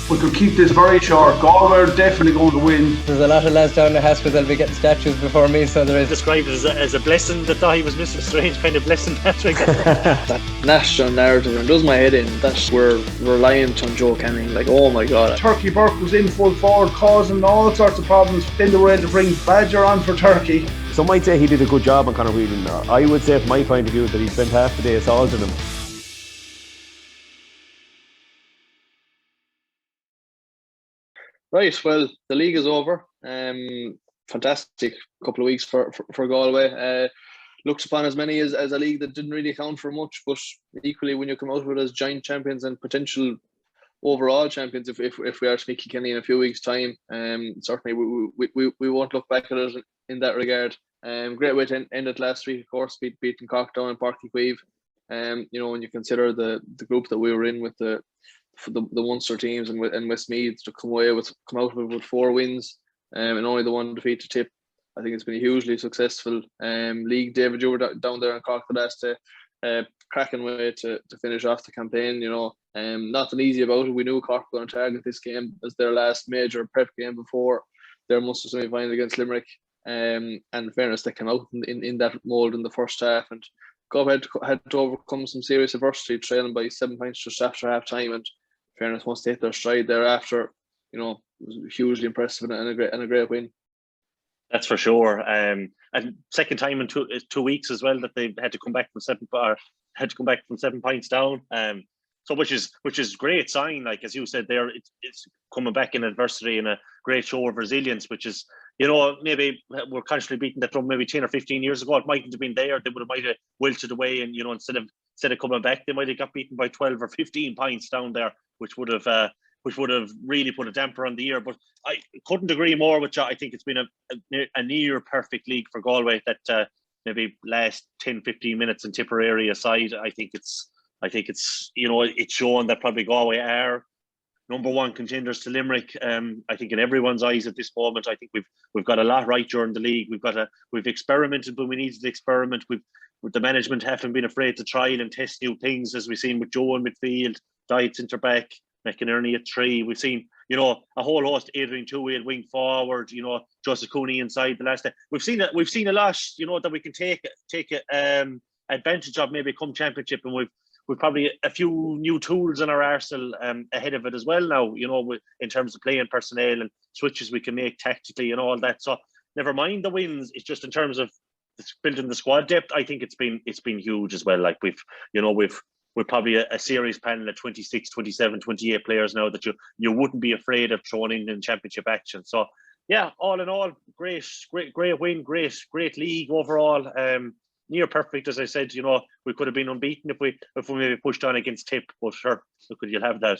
we could keep this very short. Galway are definitely going to win. There's a lot of lads down the hospital that'll be getting statues before me, so there is. Described as a blessing that thought he was missing. A strange kind of blessing, Patrick. That national narrative, and does my head in, that we're reliant on Joe Canning. Like, oh my God. Turkey Burke was in full forward, causing all sorts of problems. Then they were able to bring Badger on for Turkey. Some might say he did a good job on Conor Whelan. I would say, from my point of view, that he spent half the day assaulting him. Right, well, the league is over. Fantastic couple of weeks for Galway. Looked upon as many as a league that didn't really count for much, but equally when you come out with it as giant champions and potential overall champions, if we are to meet Kilkenny in a few weeks' time, certainly we won't look back at it in that regard. Great way to end it last week, of course, beating Cork down in Páirc Uí Chaoimh. When you consider the group that we were in with the Munster teams and Westmeath, to come out with 4 wins and only the one defeat to Tip, I think it's been a hugely successful league. David, you were down there in Cork the last day, cracking way to finish off the campaign. Nothing easy about it. We knew Cork were going to target this game as their last major prep game before their Munster semi-final against Limerick. And in fairness, they came out in that mould in the first half, and Galway had to overcome some serious adversity, trailing by 7 points just after half time. And in fairness, once they hit their stride thereafter, it was hugely impressive and a great win. That's for sure. And second time in 2 weeks as well that they had to come back from 7 points down. So which is great sign. Like as you said there, it's coming back in adversity and a great show of resilience, which is, maybe we're constantly beating that drum maybe 10 or 15 years ago. It mightn't have been there. They might have wilted away, and instead of coming back, they might have got beaten by 12 or 15 points down there, which would have really put a damper on the year. But I couldn't agree more with you. I think it's been a near perfect league for Galway. That maybe last 10-15 minutes in Tipperary aside, I think it's it's shown that probably Galway are number one contenders to Limerick. I think in everyone's eyes at this moment. I think we've got a lot right during the league. We've experimented, but we needed to experiment. With the management haven't been afraid to try and test new things, as we've seen with Joe in midfield, Diet centre back, McInerney at 3. We've seen a whole host, Adrian Toohey at wing forward. Joseph Cooney inside the last day. We've seen a lot. That we can take advantage of maybe come championship, and we've probably a few new tools in our arsenal ahead of it as well now, in terms of playing personnel and switches we can make tactically and all that. So never mind the wins, it's just in terms of building the squad depth, I think it's been huge as well. Like we're probably a series panel of 26, 27, 28 players now that you wouldn't be afraid of throwing in championship action. So yeah, all in all, great win, great league overall. Near perfect, as I said. We could have been unbeaten if we maybe pushed on against Tip, but sure, look, you'll have that.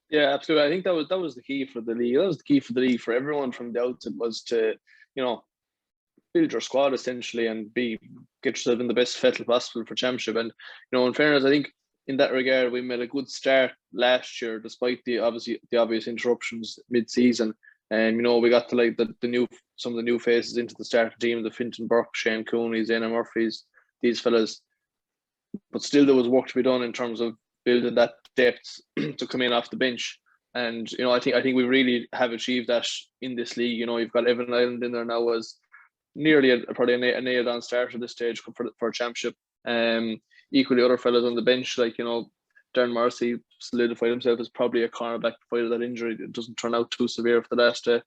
Yeah, absolutely. I think that was the key for the league. That was the key for the league for everyone from the outset, was to build your squad essentially and get yourself in the best fettle possible for championship. And in fairness, I think in that regard we made a good start last year, despite the obvious interruptions mid-season. And we got to like some of the new faces into the starting team, the Finton, Burke, Shane Cooney, Zayna Murphys, these fellas. But still, there was work to be done in terms of building that depth to come in off the bench. And I think we really have achieved that in this league. You've got Evan Island in there now as nearly probably a nailed on start at this stage for a championship. Equally, other fellas on the bench, like Darren Marcy solidified himself as probably a cornerback provided that injury it doesn't turn out too severe for the last day.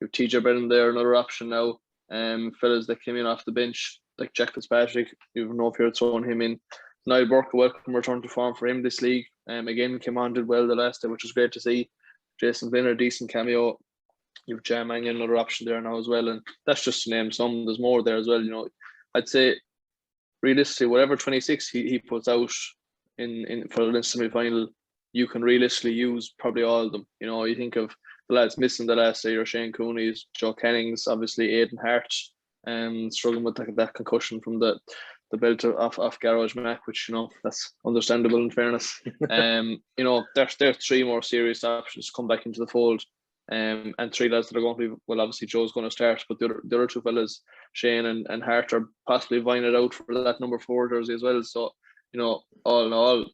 You have TJ Brennan there, another option now. Fellas that came in off the bench, like Jack Fitzpatrick, you don't know if you're throwing him in. Niall Burke, a welcome return to form for him this league. Again, came on, did well the last day, which was great to see. Jason Vinner, decent cameo. You have Jam Mannion, another option there now as well. And that's just to name some. There's more there as well. I'd say realistically, whatever 26 he puts out in for the semi-final, you can realistically use probably all of them. You think of the lads missing the last day, or Shane Cooney's, Joe Kennings, obviously Aidan Hart, struggling with that concussion from the belt off Garage Mac, which that's understandable in fairness. There's 3 more serious options to come back into the fold. And 3 lads that are going to be, well, obviously Joe's going to start, but the other 2 fellas, Shane and Hart, are possibly vying it out for that number 4 jersey as well. So all in all,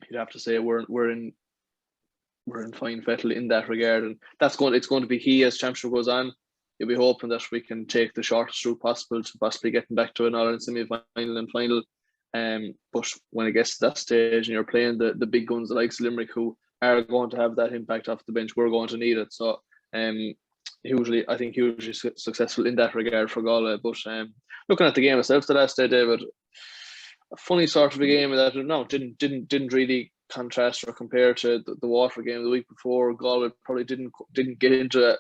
you'd have to say we're we're in fine fettle in that regard, and it's going to be key as championship goes on. You'll be hoping that we can take the shortest route possible to possibly getting back to an All-Ireland semi-final and final. But when it gets to that stage and you're playing the big guns like Limerick, who are going to have that impact off the bench, we're going to need it. So hugely successful in that regard for Galway. But looking at the game itself the last day, David, a funny sort of a game that didn't really contrast or compare to the Waterford game the week before. Galway probably didn't get into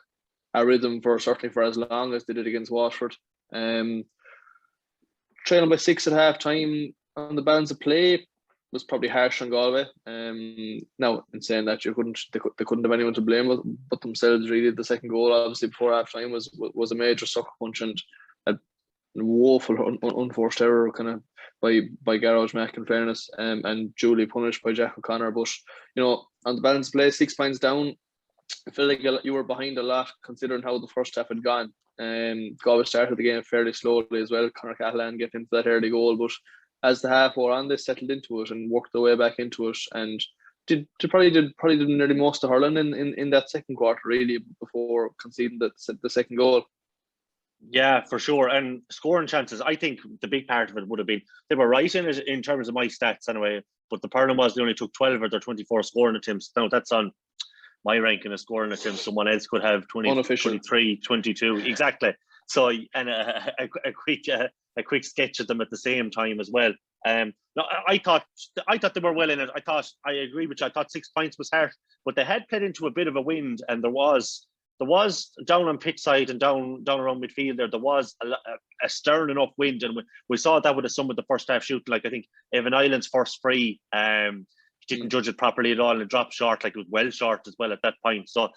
a rhythm certainly for as long as they did against Waterford. Trailing by 6 at half time on the balance of play was probably harsh on Galway. Now, in saying that, they couldn't have anyone to blame but themselves really. The second goal, obviously before half time, was a major sucker punch and a woeful unforced error kind of by Garage Mack, in fairness, and duly punished by Jack O'Connor. But on the balance of play, 6 points down, I feel like you were behind a lot considering how the first half had gone. Galway started the game fairly slowly as well. Conor Cahalane getting into that early goal, but as the half wore on, they settled into it and worked their way back into it, and probably did nearly most of hurling in that second quarter really before conceding the second goal. Yeah, for sure. And scoring chances, I think the big part of it would have been they were right in it in terms of my stats anyway. But the problem was they only took 12 of their 24 scoring attempts. Now that's on my ranking of scoring attempts. Someone else could have 20, 23, 22. Exactly. So, and a quick sketch of them at the same time as well. No, I thought they were well in it. I agree with you. I thought 6 points was hard, but they had played into a bit of a wind, and there was down on pitch side and down around midfield there was a stern enough wind, and we saw that with some of the first half shoot. Like I think Evan Island's first free, he didn't judge it properly at all and dropped short, like it was well short as well at that point. So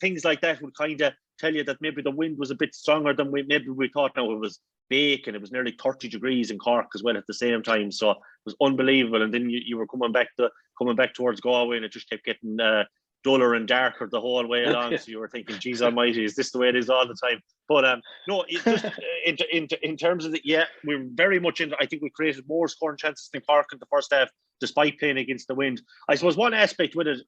things like that would kind of tell you that maybe the wind was a bit stronger than we thought. Now it was baking, it was nearly 30 degrees in Cork as well at the same time, so it was unbelievable. And then you were coming back towards Galway, and it just kept getting duller and darker the whole way along. So you were thinking, geez almighty, is this the way it is all the time? But no, it just in terms of we were very much in. I think we created more scoring chances than Cork in the first half, despite playing against the wind. I suppose one aspect with it,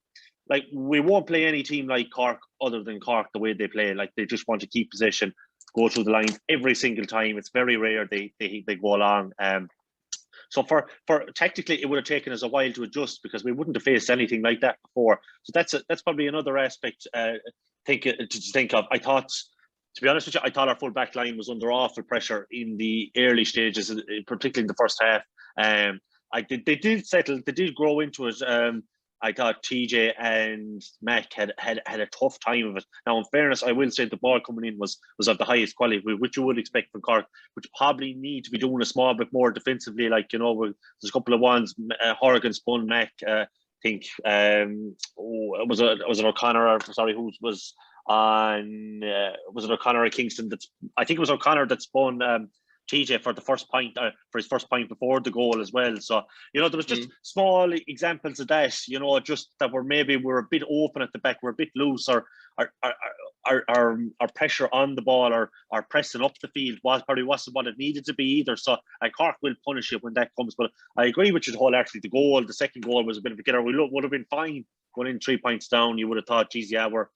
like we won't play any team like Cork other than Cork the way they play. Like they just want to keep possession, go through the line every single time. It's very rare they go along. So for tactically, it would have taken us a while to adjust because we wouldn't have faced anything like that before. So that's probably another aspect to think of. I thought, to be honest with you, I thought our full back line was under awful pressure in the early stages, particularly in the first half. They did settle, they did grow into it. I thought TJ and Mac had a tough time of it. Now, in fairness, I will say the ball coming in was of the highest quality, which you would expect from Cork, which probably need to be doing a small bit more defensively. Like, there's a couple of ones, Horgan spun Mac, I think, was it O'Connor, who was on, was it O'Connor or Kingston? I think it was O'Connor that spun TJ for the first point, for his first point before the goal as well. So there was just small examples of that. Just that we're a bit open at the back, we're a bit loose, or our pressure on the ball or our pressing up the field probably wasn't what it needed to be either. So Cork will punish it when that comes. But I agree with you wholeheartedly. The second goal was a bit of a killer. We would have been fine going in 3 points down. You would have thought, geez, yeah, we'll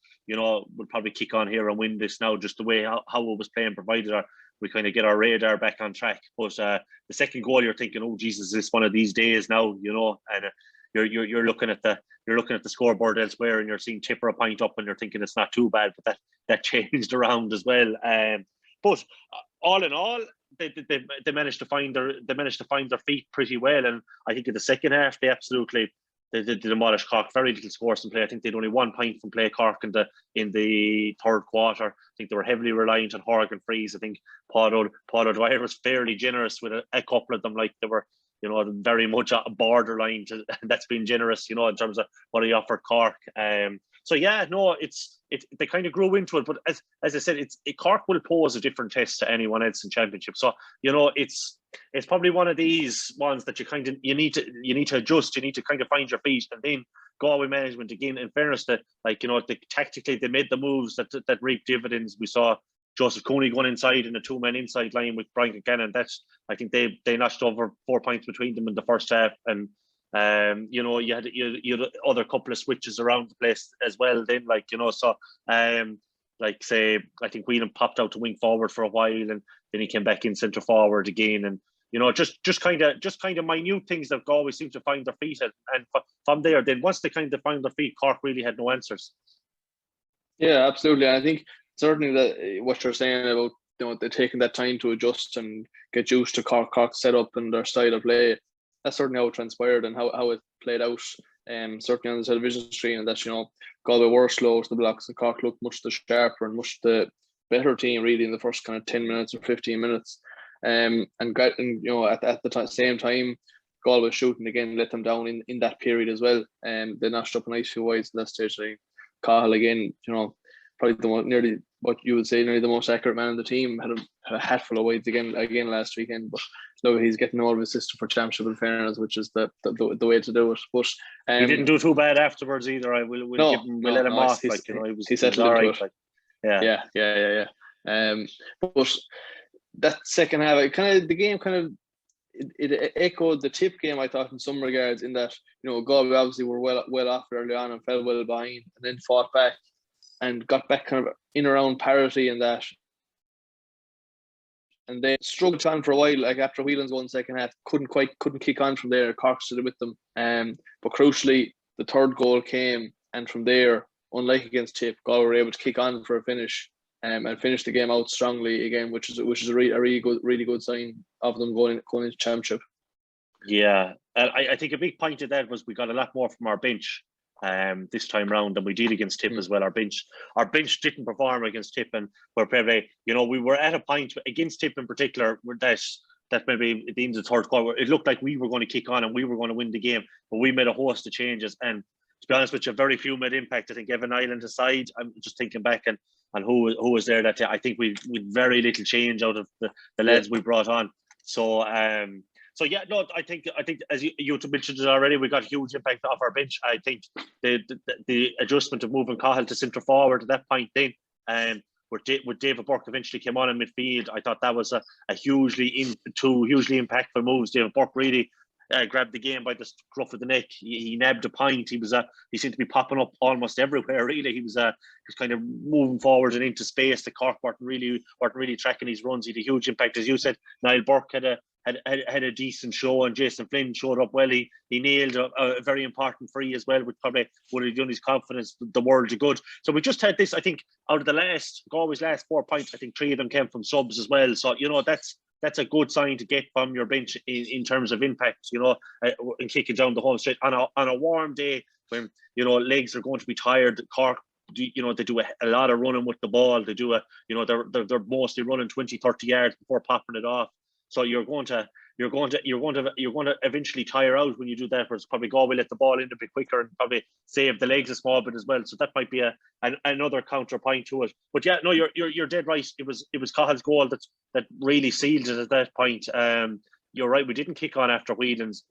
probably kick on here and win this now, just the way how it was playing, provided we kind of get our radar back on track. But the second goal, you're thinking, oh Jesus, is this one of these days now? And you're looking at the scoreboard elsewhere, and you're seeing Tipper a point up, and you're thinking it's not too bad. But that changed around as well. But all in all, they managed to find their feet pretty well. And I think in the second half, they demolished Cork. Very little scores in play. I think they'd only 1 point from play, Cork, in the third quarter. I think they were heavily reliant on Horgan frees. I think Paul O'Dwyer was fairly generous with a couple of them. Like they were, very much a borderline to that's been generous, in terms of what he offered Cork. So yeah, no, they kind of grew into it. But as I said, Cork will pose a different test to anyone else in Championship. So it's probably one of these ones that you need to adjust. You need to kind of find your feet, and then Galway management again. In fairness, that tactically they made the moves that reaped dividends. We saw Joseph Cooney going inside in a 2-man inside line with Brian Kincannon. I think they notched over 4 points between them in the first half, and You know, you had other couple of switches around the place as well. Then, like, you know, so like say, I think Whelan popped out to wing forward for a while, and then he came back in centre forward again, and you know, just kind of minute things that Galway seem to find their feet at, and from there, then once they kind of found their feet, Cork really had no answers. Yeah, absolutely. And I think certainly that what you're saying about, you know, they're taking that time to adjust and get used to Cork's setup and their style of play. That's certainly how it transpired and how it played out. Certainly on the television screen, and that, you know, Galway were slow to the blocks and Cork looked much the sharper and much the better team really in the first kind of 10 minutes or 15 minutes. And you know, at the same time, Galway shooting again let them down in that period as well. And they notched up a nice few wides in that stage. I think Cahill again, you know, probably nearly what you would say nearly the most accurate man in the team, had a hatful of wides again last weekend. But no, he's getting all of his system for championship in fairness, which is the way to do it. But he didn't do too bad afterwards either. We'll let him off. Like, you know, he settled all into right. it. Like, Yeah. But that second half, the game it echoed the Tip game, I thought, in some regards, in that, you know, Galway obviously were well off early on and fell well behind, and then fought back and got back kind of in around parity in that. And they struggled on for a while, like after Whelan's won second half, couldn't kick on from there. Cork stood with them. But crucially, the third goal came, and from there, unlike against Tip, Galway were able to kick on for a finish. And finish the game out strongly again, which is a really good sign of them going into championship. Yeah, I think a big point of that was we got a lot more from our bench this time round than we did against Tip as well. Our bench didn't perform against Tip, and we're probably, you know, we were at a point against Tip in particular where that maybe at the end of the third quarter, it looked like we were going to kick on and we were going to win the game, but we made a host of changes, and to be honest with you, very few made impact. I think Evan Island aside, I'm just thinking back and who was there that day. I think we very little change out of the lads we brought on. So yeah, no, I think as you mentioned it already, we got a huge impact off our bench. I think the adjustment of moving Cahill to centre forward at that point then, with David Burke eventually came on in midfield, I thought that was a hugely impactful moves. David Burke really grabbed the game by the scruff of the neck. He nabbed a point. He seemed to be popping up almost everywhere. Really, he was kind of moving forward and into space. The Cork weren't really tracking his runs. He had a huge impact, as you said. Niall Burke had a decent show, and Jason Flynn showed up well. He nailed a very important free as well, which probably would have done his confidence the world of good. So we just had this. I think out of Galway's last 4 points, I think 3 of them came from subs as well. So, you know, that's a good sign to get from your bench in terms of impact, you know, and kicking down the home straight on a warm day when, you know, legs are going to be tired. Cork, you know, they do a lot of running with the ball. They do they're mostly running 20-30 yards before popping it off. So you're going to eventually tire out when you do that. Whereas probably Galway let the ball in a bit quicker and probably save the legs a small bit as well. So that might be another counterpoint to it. But yeah, no, you're dead right. It was Cahill's goal that really sealed it at that point. You're right. We didn't kick on after Whelan's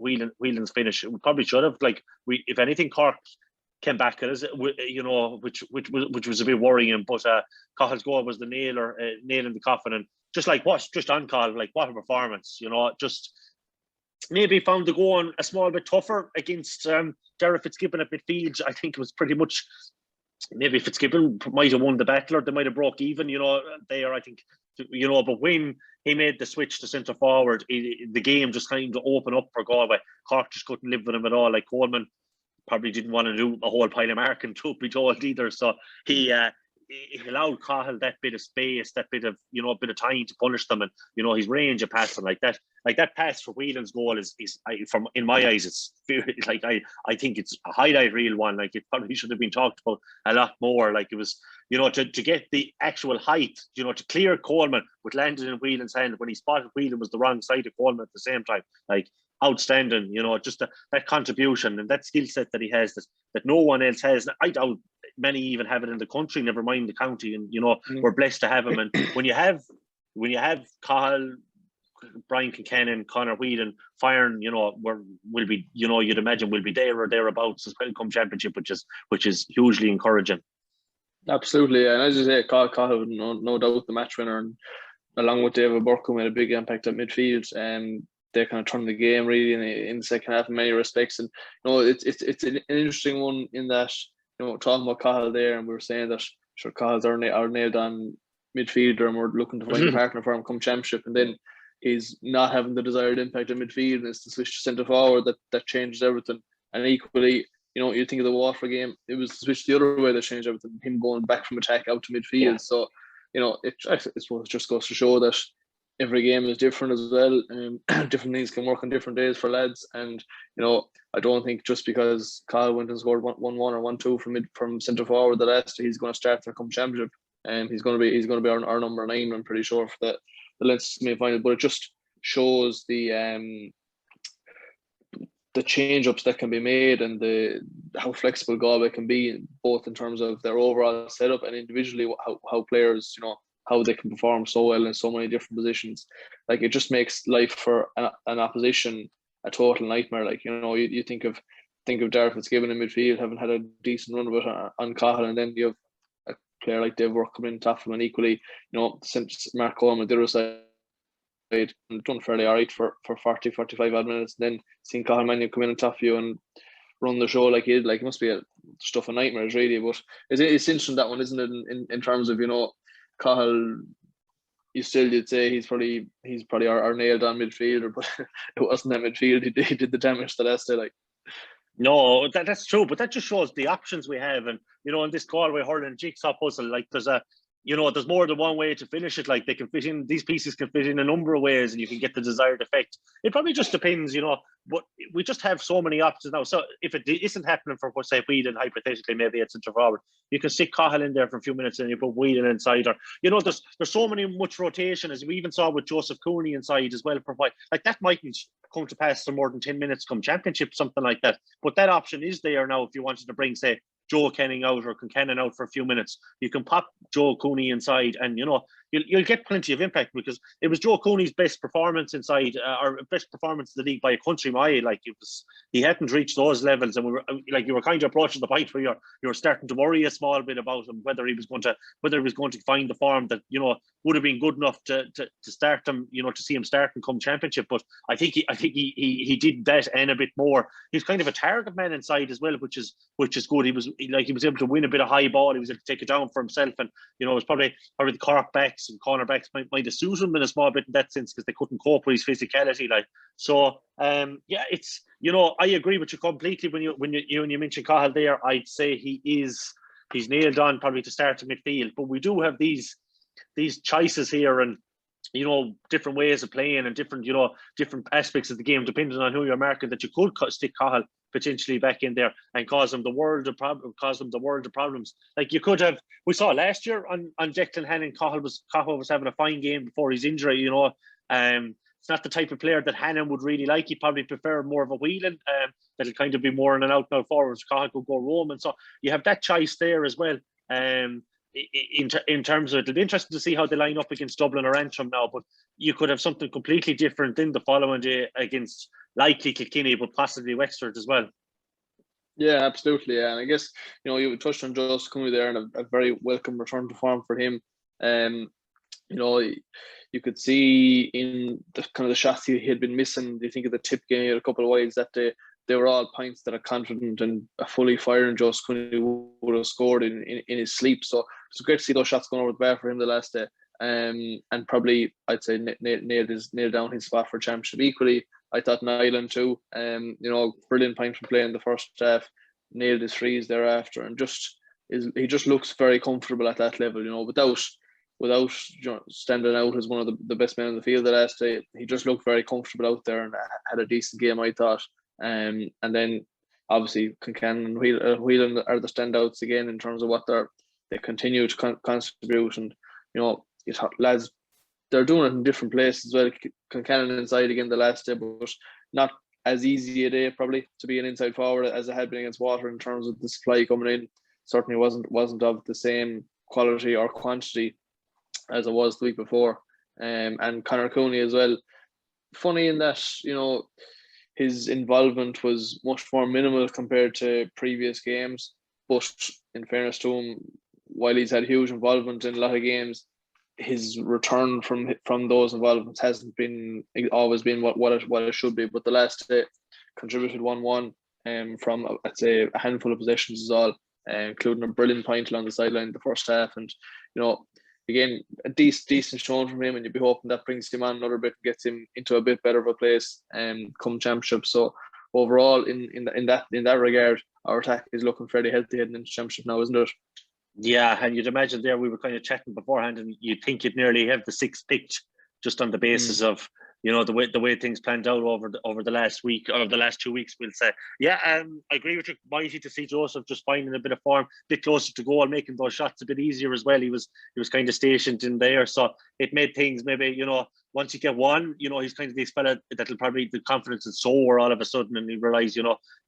finish. We probably should have. Like, if anything, Cork came back at us, you know, which was a bit worrying. But Cahill's goal was the nail in the coffin, and just on Cahill, like, what a performance, you know. Just maybe found the goal a small bit tougher against Derek Fitzgibbon at midfield. I think it was pretty much, maybe Fitzgibbon might have won the battle, or they might have broke even, you know, there, I think, you know. But when he made the switch to centre forward, the game just kind of opened up for Galway. Cork just couldn't live with him at all. Like, Coleman probably didn't want to do a whole pile of marking, to be told, either. So he allowed Cahill that bit of space, that bit of time to punish them, and, you know, his range of passing like that pass for Whelan's goal is from, in my eyes, it's like, I think it's a highlight reel one. Like, it probably should have been talked about a lot more. Like, it was, you know, to get the actual height, you know, to clear Coleman with landing in Whelan's hand when he spotted Whelan was the wrong side of Coleman at the same time. Like, outstanding, you know, just that contribution and that skill set that he has that no one else has. I doubt many even have it in the country, never mind the county. And, you know, we're blessed to have him. And when you have Cahill, Brian Kincannon, Conor Whelan firing, you know, will be, you know, you'd imagine we'll be there or thereabouts as well come championship, which is hugely encouraging. Absolutely, and as you say, Cahill, no doubt the match winner, and along with David Burke, who made a big impact at midfield. they kind of turned the game really in the second half in many respects. And it's an interesting one in that, talking about Cahill there, and we were saying that sure Cahill's our nailed on midfielder, and we're looking to find a partner for him come championship, and then he's not having the desired impact in midfield, and it's the switch to centre forward that changes everything. And equally, you think of the Waterford game, it was the switch the other way that changed everything, him going back from attack out to midfield. Yeah. So, I suppose it just goes to show that every game is different as well, and different things can work on different days for lads. And I don't think just because Kyle went and scored 1-1 or 1-2 from centre forward the last, he's going to start their come championship, and he's going to be our number 9. I'm pretty sure for the Leinster semi-final. But it just shows the change-ups that can be made, and how flexible Galway can be, both in terms of their overall setup and individually how players, how they can perform so well in so many different positions. Like, it just makes life for an opposition a total nightmare. Like, you think of Darragh Fitzgibbon in midfield having had a decent run of it on Cahill, and then you have a player like Dave Work coming in top of him, and equally, since Mark Coleman the other side, and done fairly all right for 40-45 odd minutes, and then seeing Cahill Mannion come in and top you and run the show like he did, like, it must be a stuff of nightmares really. But it's interesting, that one, isn't it, in terms of, Cahill, you'd say he's probably our nailed on midfielder, but it wasn't that midfield he did the damage the last day. Like, no, that's true, but that just shows the options we have. And in this Galway hurling jigsaw puzzle, like, there's more than one way to finish it. Like, these pieces can fit in a number of ways, and you can get the desired effect. It probably just depends, but we just have so many options now. So if it isn't happening for, say, Whedon, hypothetically, maybe it's centre forward, you can stick Cahill in there for a few minutes and you put Whedon inside. Or, there's so much rotation, as we even saw with Joseph Cooney inside as well. Like, that mightn't come to pass for more than 10 minutes come championship, something like that. But that option is there now if you wanted to bring, say, Joe Kenning out or Concannon out for a few minutes. You can pop Joe Cooney inside, and you'll get plenty of impact, because it was Joe Cooney's best performance inside, or best performance in the league by a country mile. Like, he hadn't reached those levels, and you were kind of approaching the point where you're starting to worry a small bit about him, whether he was going to find the form that would have been good enough to start him, to see him start and come championship. But I think he did that and a bit more. He's kind of a target man inside as well, which is good. He was able to win a bit of high ball. He was able to take it down for himself, and it was probably the Cork backs and cornerbacks might have suited him in a small bit in that sense, because they couldn't cope with his physicality. Like, so, it's I agree with you completely when you mention Cahill there. I'd say he's nailed on probably to start to midfield, but we do have these choices here, and different ways of playing, and different aspects of the game, depending on who you're marking, that you could stick Cahill potentially back in there and cause them the world of problems. Like, you could have, we saw last year on Declan Hannon, Cahill was having a fine game before his injury. It's not the type of player that Hannon would really like. He'd probably prefer more of a Whelan, that'll kind of be more in an out and out forward. Cahill could go roaming, so you have that choice there as well. In terms of, it'll be interesting to see how they line up against Dublin or Antrim now, but you could have something completely different in the following day against likely Kilkenny, but possibly Wexford as well. Yeah, absolutely. Yeah, and I guess you touched on Joseph Cooney there, and a very welcome return to form for him. You could see in the kind of the shots he had been missing. You think of the tip game, he had a couple of wides that they were all points that a confident and a fully firing Joseph Cooney would have scored in his sleep. So it's great to see those shots going over the bar for him the last day. And probably, I'd say, nailed down his spot for championship. Equally, I thought Nyland too. Brilliant point from play in the first half. Nailed his frees thereafter, and he just looks very comfortable at that level. Without standing out as one of the best men in the field the last day. He just looked very comfortable out there and had a decent game, I thought. And then obviously Concannon and Whelan are the standouts again in terms of what they continue to contribute. And you thought, lads, they're doing it in different places as well. Concannon inside again the last day, but not as easy a day probably to be an inside forward as it had been against Water in terms of the supply coming in. Certainly wasn't of the same quality or quantity as it was the week before. And Conor Cooney as well. Funny in that, his involvement was much more minimal compared to previous games. But in fairness to him, while he's had huge involvement in a lot of games, his return from those involvements hasn't been always been what it should be. But the last day contributed 1-1 from I'd say a handful of possessions is all, including a brilliant point along the sideline in the first half. And again, a decent showing from him, and you'd be hoping that brings him on another bit and gets him into a bit better of a place come championship. So overall, in that regard, our attack is looking fairly healthy heading into championship now, isn't it? Yeah, and you'd imagine there we were kind of chatting beforehand, and you'd think you'd nearly have the sixth picked just on the basis of the way things planned out over the last week or the last 2 weeks. We'll say, yeah, I agree with you. Mighty to see Joseph just finding a bit of form, a bit closer to goal, making those shots a bit easier as well. He was kind of stationed in there, so it made things maybe once you get one, he's kind of this fella that'll probably the confidence is soar all of a sudden, and he realised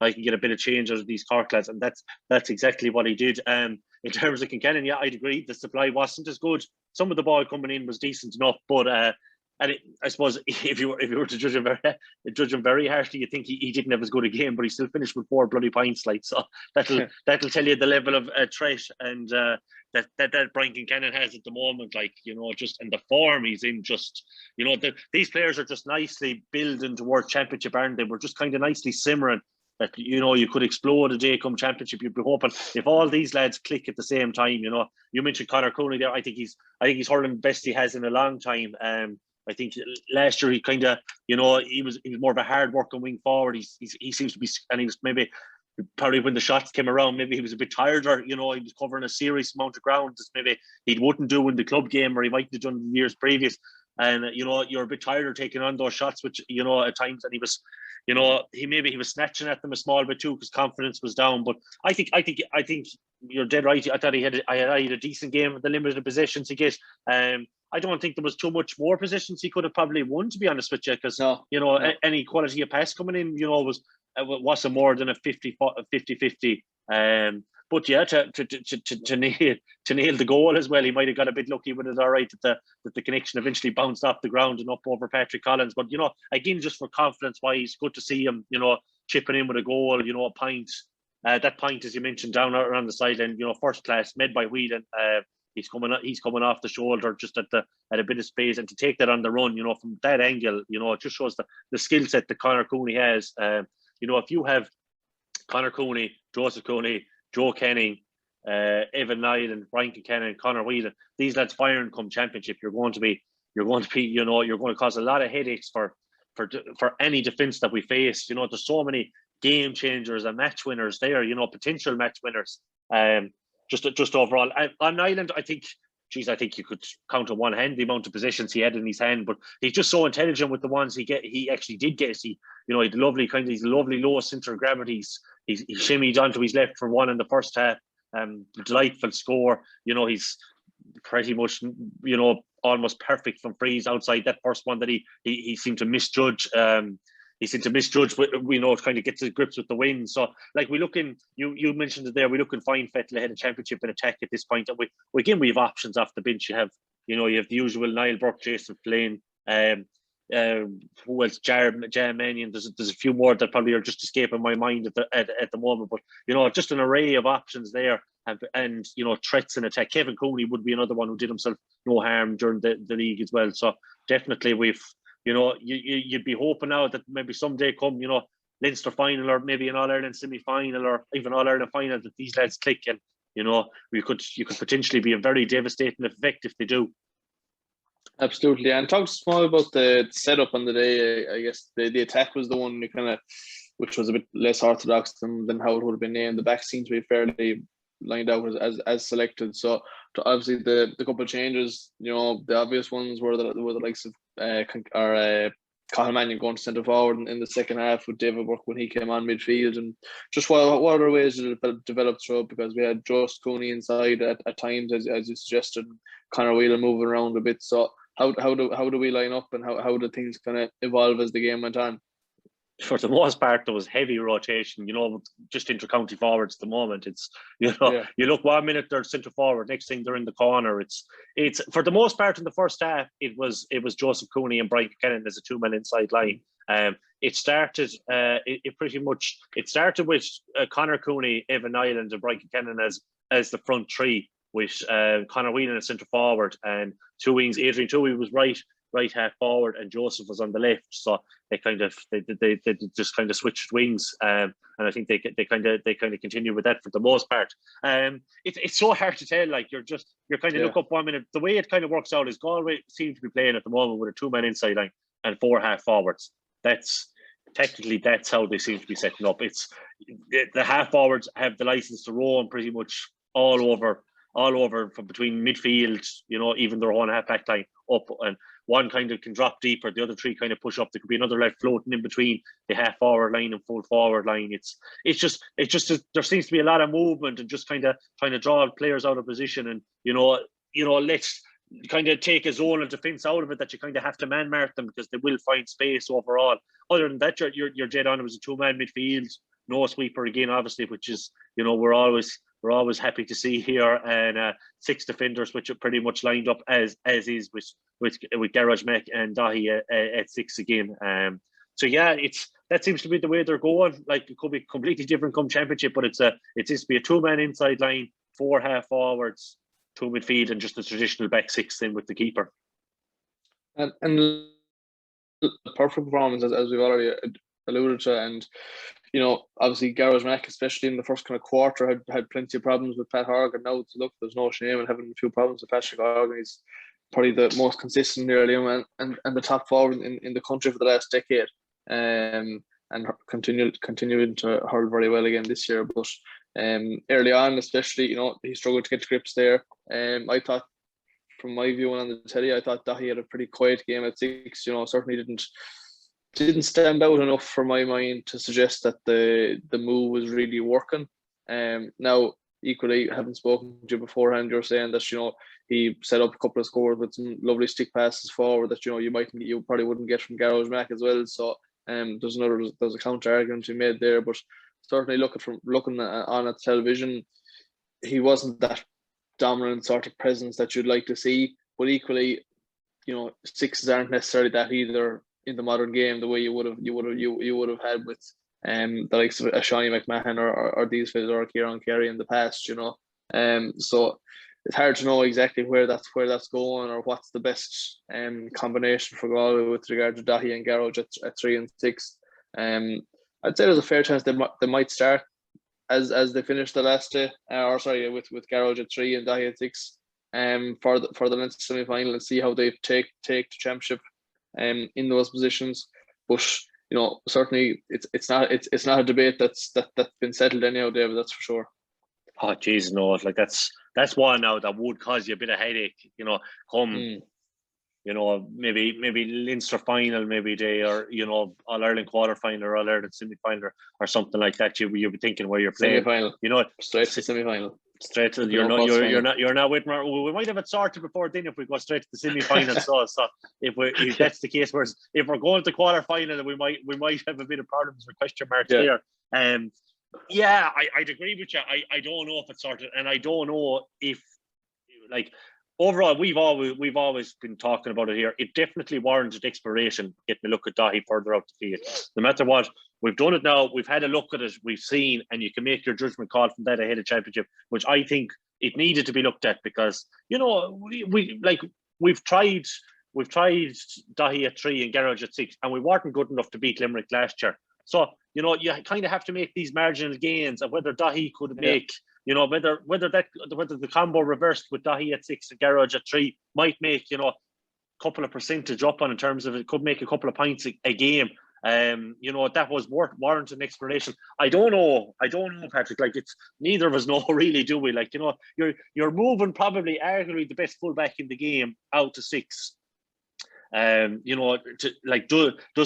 I can get a bit of change out of these Cork lads, and that's exactly what he did. In terms of Kilkenny, yeah, I'd agree the supply wasn't as good. Some of the ball coming in was decent enough, but I suppose if you were to judge him very harshly, you think he didn't have as good a game, but he still finished with 4 bloody points. So that'll tell you the level of threat and that Brian Kincannon has at the moment. Just and the form he's in. These players are just nicely building towards championship, aren't they? We're just kind of nicely simmering. That you could explode a day come championship. You'd be hoping if all these lads click at the same time. You mentioned Conor Cooney there. I think he's hurling the best he has in a long time. I think last year he kind of he was more of a hard working wing forward. He seems to be, and he was maybe probably when the shots came around, maybe he was a bit tired, or he was covering a serious amount of ground that maybe he wouldn't do in the club game, or he might have done in years previous. And you're a bit tired of taking on those shots, which at times, and he was. He was snatching at them a small bit too because confidence was down. But I think you're dead right. I thought he had a decent game with the limited possessions he gets. I don't think there was too much more positions he could have probably won, to be honest with you, because any quality of pass coming in, wasn't more than a 50-50. But yeah, to nail the goal as well, he might have got a bit lucky with it. All right, that the connection eventually bounced off the ground and up over Patrick Collins. But again, just for confidence wise, good to see him, chipping in with a goal. A point. That point, as you mentioned, down around the sideline, first class, made by Whelan. He's coming off the shoulder just at a bit of space, and to take that on the run, from that angle, it just shows the skill set that Conor Cooney has. If you have Conor Cooney, Joseph Cooney, Joe Kenning, Evan Niland, Brian Kincannon, Conor Whelan, these lads firing come championship, you're going to cause a lot of headaches for any defence that we face. There's so many game changers and match winners there, potential match winners. Just overall. On Ireland, I think you could count on one hand the amount of positions he had in his hand, but he's just so intelligent with the ones he actually did get. He had these lovely low centre of gravities. He shimmied onto his left for one in the first half. Delightful score. He's pretty much, almost perfect from frees outside that first one that he seemed to misjudge. But kind of gets his grips with the win. So, we looking, you mentioned it there. We looking fine fettle ahead of championship and attack at this point. And we have options off the bench. You have the usual Niall Burke, Jason Flynn, who else? Jar Mannion. There's a few more that probably are just escaping my mind at the moment. But just an array of options there, and threats in attack. Kevin Cooney would be another one who did himself no harm during the league as well. So definitely we've. You'd be hoping now that maybe someday come, Leinster final or maybe an All-Ireland semi-final or even All-Ireland final, that these lads click, and you could potentially be a very devastating effect if they do. Absolutely. And talk small about the setup on the day. I guess the attack was the one which was a bit less orthodox than how it would have been named. The back seemed to be fairly lined out as selected. So obviously the couple of changes, the obvious ones were the likes of Cathal Mannion going to centre forward in the second half with David Burke when he came on midfield, and just what other ways did it develop through, because we had Joseph Cooney inside at times, as you suggested, Conor Whelan moving around a bit. So how do we line up, and how do things kind of evolve as the game went on? For the most part, there was heavy rotation, just inter-county forwards at the moment. It's, you look 1 minute they're centre forward, next thing they're in the corner. It's for the most part in the first half, it was Joseph Cooney and Brian Kincannon as a 2-man inside line. It started with Conor Cooney, Evan Niland and Brian Kincannon as the front three, with Conor Whelan at centre forward and two wings. Adrian Toohey was right half forward, and Joseph was on the left. So they just kind of switched wings, and I think they kind of continue with that for the most part. It's so hard to tell. Like you're kind of look up 1 minute. The way it kind of works out is Galway seem to be playing at the moment with a 2-man inside line and 4 half forwards. That's how they seem to be setting up. It's the half forwards have the license to roam pretty much all over from between midfield, even their own half back line up, and one kind of can drop deeper, the other 3 kind of push up. There could be another left floating in between the half forward line and full forward line. It's just there seems to be a lot of movement and just kind of trying to draw players out of position, and let's kind of take a zone of defence out of it that you kind of have to man mark them because they will find space overall. Other than that, you're dead on. It was a 2-man midfield, no sweeper again, obviously, which is we're always happy to see here, and 6 defenders, which are pretty much lined up as is with Garage Mac and Dahi at 6 again. So yeah, that seems to be the way they're going. Like it could be completely different come championship, but it seems to be a 2-man inside line, 4 half forwards, 2 midfield, and just a traditional back 6 in with the keeper. And the perfect performance, as we've already alluded to, and obviously Garage Mac, especially in the first kind of quarter, had plenty of problems with Pat Horgan. Now look, there's no shame in having a few problems with Patrick Horgan. He's probably the most consistent nearly and the top forward in the country for the last decade, and continuing to hurl very well again this year. But early on, especially, he struggled to get to grips there. I thought, from my view on the telly, I thought Dahi had a pretty quiet game at 6. Certainly didn't stand out enough for my mind to suggest that the move was really working. Now, equally, having spoken to you beforehand, you're saying that he set up a couple of scores with some lovely stick passes forward that you probably wouldn't get from Garage Mac as well. So there's a counter argument to be made there, but certainly looking on at television, he wasn't that dominant sort of presence that you'd like to see. But equally, 6s aren't necessarily that either in the modern game, the way you would have had with the likes of Shawnee McMahon or these fellas or Kieran Carey in the past. So it's hard to know exactly where that's going or what's the best combination for Galway with regard to Dahi and Garage at 3 and 6. I'd say there's a fair chance they might start as they finish the last day, with Garage at 3 and Dahi at 6, for the next semi-final, and see how they take the championship in those positions. But certainly it's not a debate that's been settled anyhow, David, that's for sure. Oh geez, no, like that's one now that would cause you a bit of headache, maybe Leinster final, maybe they are, All Ireland quarter final or All Ireland semi final or something like that. You'll be thinking where you're playing. Semi-final. Straight to semi-final. Straight to you're not with me. We might have it sorted before then if we go straight to the semi-final. so if that's the case, whereas if we're going to quarter final, we might have a bit of problems with question marks there. Yeah, I'd agree with you. I don't know if it's sorted, and I don't know if, like, overall, we've always been talking about it here. It definitely warranted exploration, getting a look at Dahi further out the field. No matter what, we've done it now. We've had a look at it. We've seen, and you can make your judgment call from that ahead of championship, which I think it needed to be looked at because we've tried Dahi at 3 and Garage at 6, and we weren't good enough to beat Limerick last year. So you kind of have to make these marginal gains, and whether Dahi could make. Whether the combo reversed with Dahi at 6 and Garage at 3 might make, a couple of percentage up on in terms of it could make a couple of points a game. That was warranted exploration. I don't know, Patrick. Like, it's neither of us know really, do we? Like, you're moving probably arguably the best fullback in the game out to 6. Does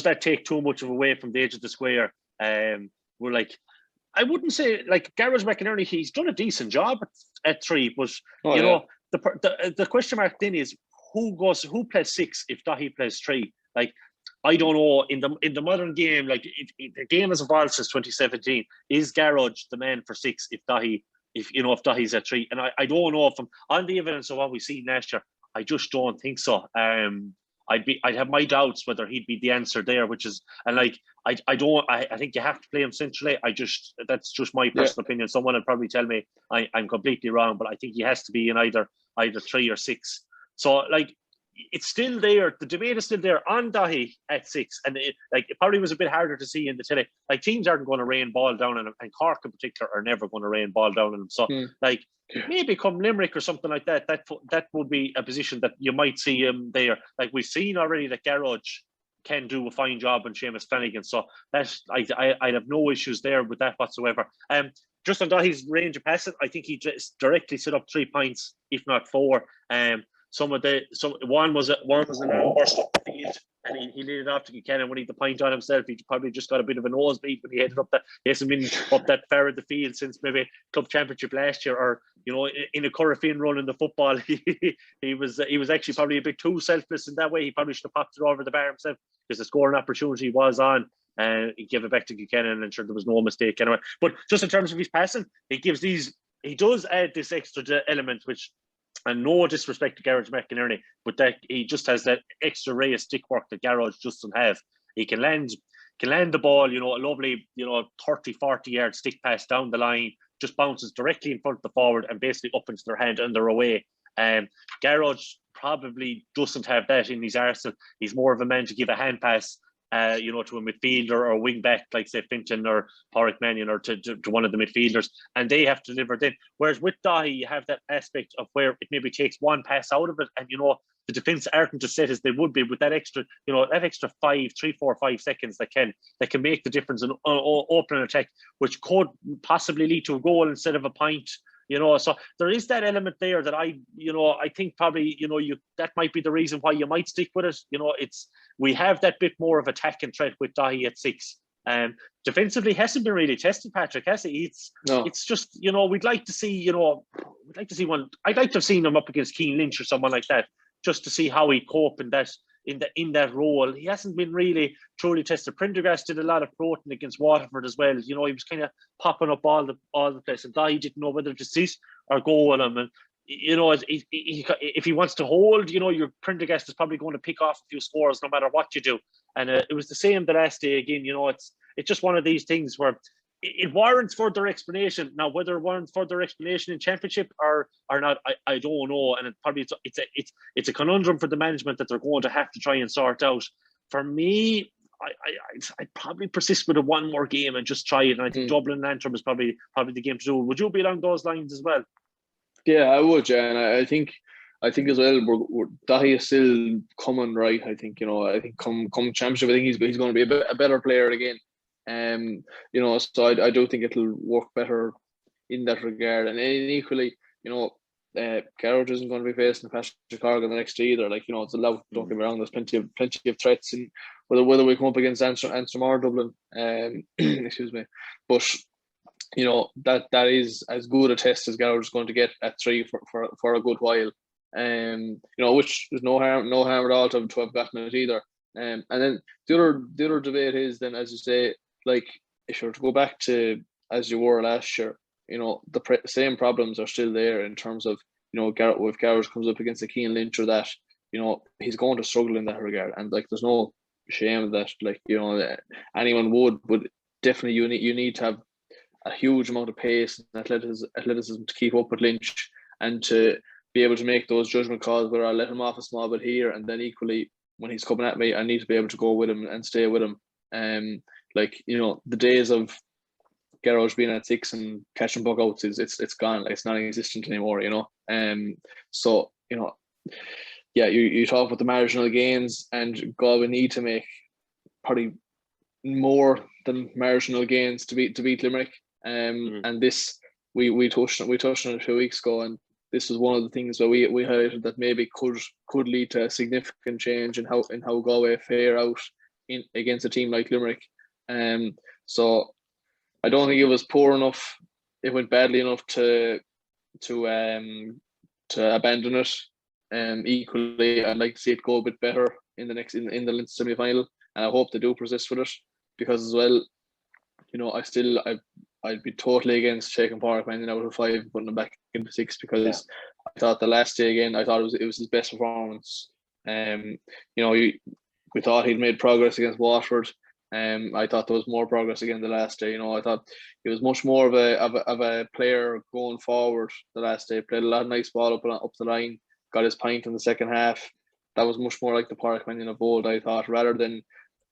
that take too much of away from the edge of the square? We're like, I wouldn't say, like, Garage McInerney, he's done a decent job at 3, but the question mark then is who plays 6 if Dahi plays 3? Like, I don't know. In the modern game, like the game has evolved since 2017. Is Garage the man for 6 if Dahi's at 3? And I don't know if on the evidence of what we've seen last year, I just don't think so. I'd have my doubts whether he'd be the answer there, which is, and like, I think you have to play him centrally. That's just my personal opinion. Someone would probably tell me I'm completely wrong, but I think he has to be in either 3 or 6. So like, it's still there. The debate is still there on Dahi at 6, and it probably was a bit harder to see in the telly. Like, teams aren't going to rain ball down on him, and Cork in particular are never going to rain ball down on him. So like, maybe come Limerick or something like that. That would be a position that you might see him there. Like, we've seen already that Garage can do a fine job on Seamus Flanagan. So that's I'd have no issues there with that whatsoever. Just on Dahi's range of passing, I think he just directly set up 3 points, if not 4. One was a long burst up the field, and he laid it off to Buchanan when he had the point on himself. He probably just got a bit of a nosebleed when he headed up that. He hasn't been up that far in the field since maybe club championship last year, or in a Corofin run in the football. He was actually probably a bit too selfless in that way. He probably should have popped it over the bar himself, because the scoring opportunity was on. He gave it back to Buchanan, and sure, there was no mistake anyway. But just in terms of his passing, he does add this extra element, which, and no disrespect to Garage McInerney, but that he just has that extra ray of stick work that Garage just doesn't have. He can land the ball, a lovely, 30, 40 yard stick pass down the line, just bounces directly in front of the forward and basically up into their hand and they're away. Garage probably doesn't have that in his arsenal. He's more of a man to give a hand pass, to a midfielder or a wing back, like say Finton or Porrick Mannion, or to one of the midfielders, and they have to deliver then. Whereas with Dahi, you have that aspect of where it maybe takes one pass out of it, and the defence aren't as set as they would be with that extra, that extra 5, 3, 4, 5 seconds that can make the difference in open an attack, which could possibly lead to a goal instead of a point. So there is that element there that I think probably, that might be the reason why you might stick with it. We have that bit more of attacking threat with Dahi at 6. Defensively hasn't been really tested, Patrick, has he? It's just, we'd like to see one. I'd like to have seen him up against Keane Lynch or someone like that, just to see how he cope in that role. He hasn't been really truly tested. Prendergast did a lot of protein against Waterford as well. He was kind of popping up all the place, and Dahi didn't know whether to sit or go on him. And if he wants to hold, your Prendergast is probably going to pick off a few scores no matter what you do. And it was the same the last day again. It's just one of these things where it warrants further explanation. Now, whether it warrants further explanation in championship or not, I don't know. And it's a conundrum for the management that they're going to have to try and sort out. For me, I'd probably persist with one more game and just try it. And I think Dublin and Antrim is probably the game to do. Would you be along those lines as well? Yeah, I would, yeah. And I think as well, Dahi is still coming right. I think come championship, I think he's going to be a better player again. So I do think it'll work better in that regard. And equally, Garage isn't going to be facing Patrick Corrigan the next day either. It's allowed. Don't get me wrong. There's plenty of threats, and whether we come up against Antrim or Dublin, excuse me, but that is as good a test as Garage is going to get at 3 for a good while. Which there's no harm at all to have gotten it either. And then the other debate is then, as you say, like, if you were to go back to as you were last year, the same problems are still there in terms of, if Garage comes up against a Keane Lynch or that, he's going to struggle in that regard. And like, there's no shame that, like, anyone would, but definitely you need to have a huge amount of pace and athleticism to keep up with Lynch and to be able to make those judgment calls where I let him off a small bit here, and then equally when he's coming at me, I need to be able to go with him and stay with him. The days of Garage being at 6 and catching puck outs it's gone. Like, it's non-existent anymore. You talk about the marginal gains, and Galway need to make probably more than marginal gains to beat Limerick. And this we touched on it a few weeks ago, and this was one of the things where we highlighted that maybe could lead to a significant change in how Galway fare out against a team like Limerick. So I don't think it was poor enough. It went badly enough to abandon it. Equally, I'd like to see it go a bit better in the Leinster semi-final, and I hope they do persist with it, because as well, I'd be totally against taking Porrick Mannion out of 5 and putting him back into 6, because I thought the last day again, I thought it was his best performance We thought he'd made progress against Waterford. I thought there was more progress again the last day. I thought he was much more of a player going forward the last day. Played a lot of nice ball up the line, got his pint in the second half. That was much more like the Park Mannion of old, I thought, rather than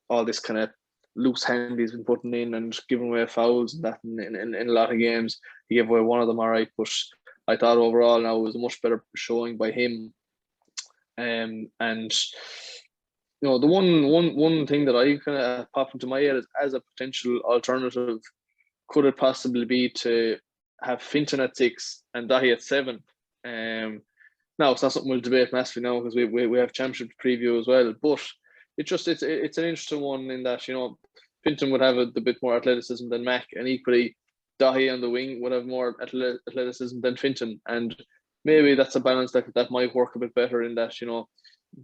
all this kind of loose hand he's been putting in and giving away fouls and that in a lot of games. He gave away one of them, all right, but I thought overall now it was a much better showing by him. And the one thing that I kind of popped into my head is, as a potential alternative, could it possibly be to have Finton at 6 and Dahi at 7? Now it's not something we'll debate massively now because we have championship preview as well. But it's an interesting one in that Finton would have a bit more athleticism than Mac, and equally Dahi on the wing would have more athleticism than Finton, and maybe that's a balance that might work a bit better in that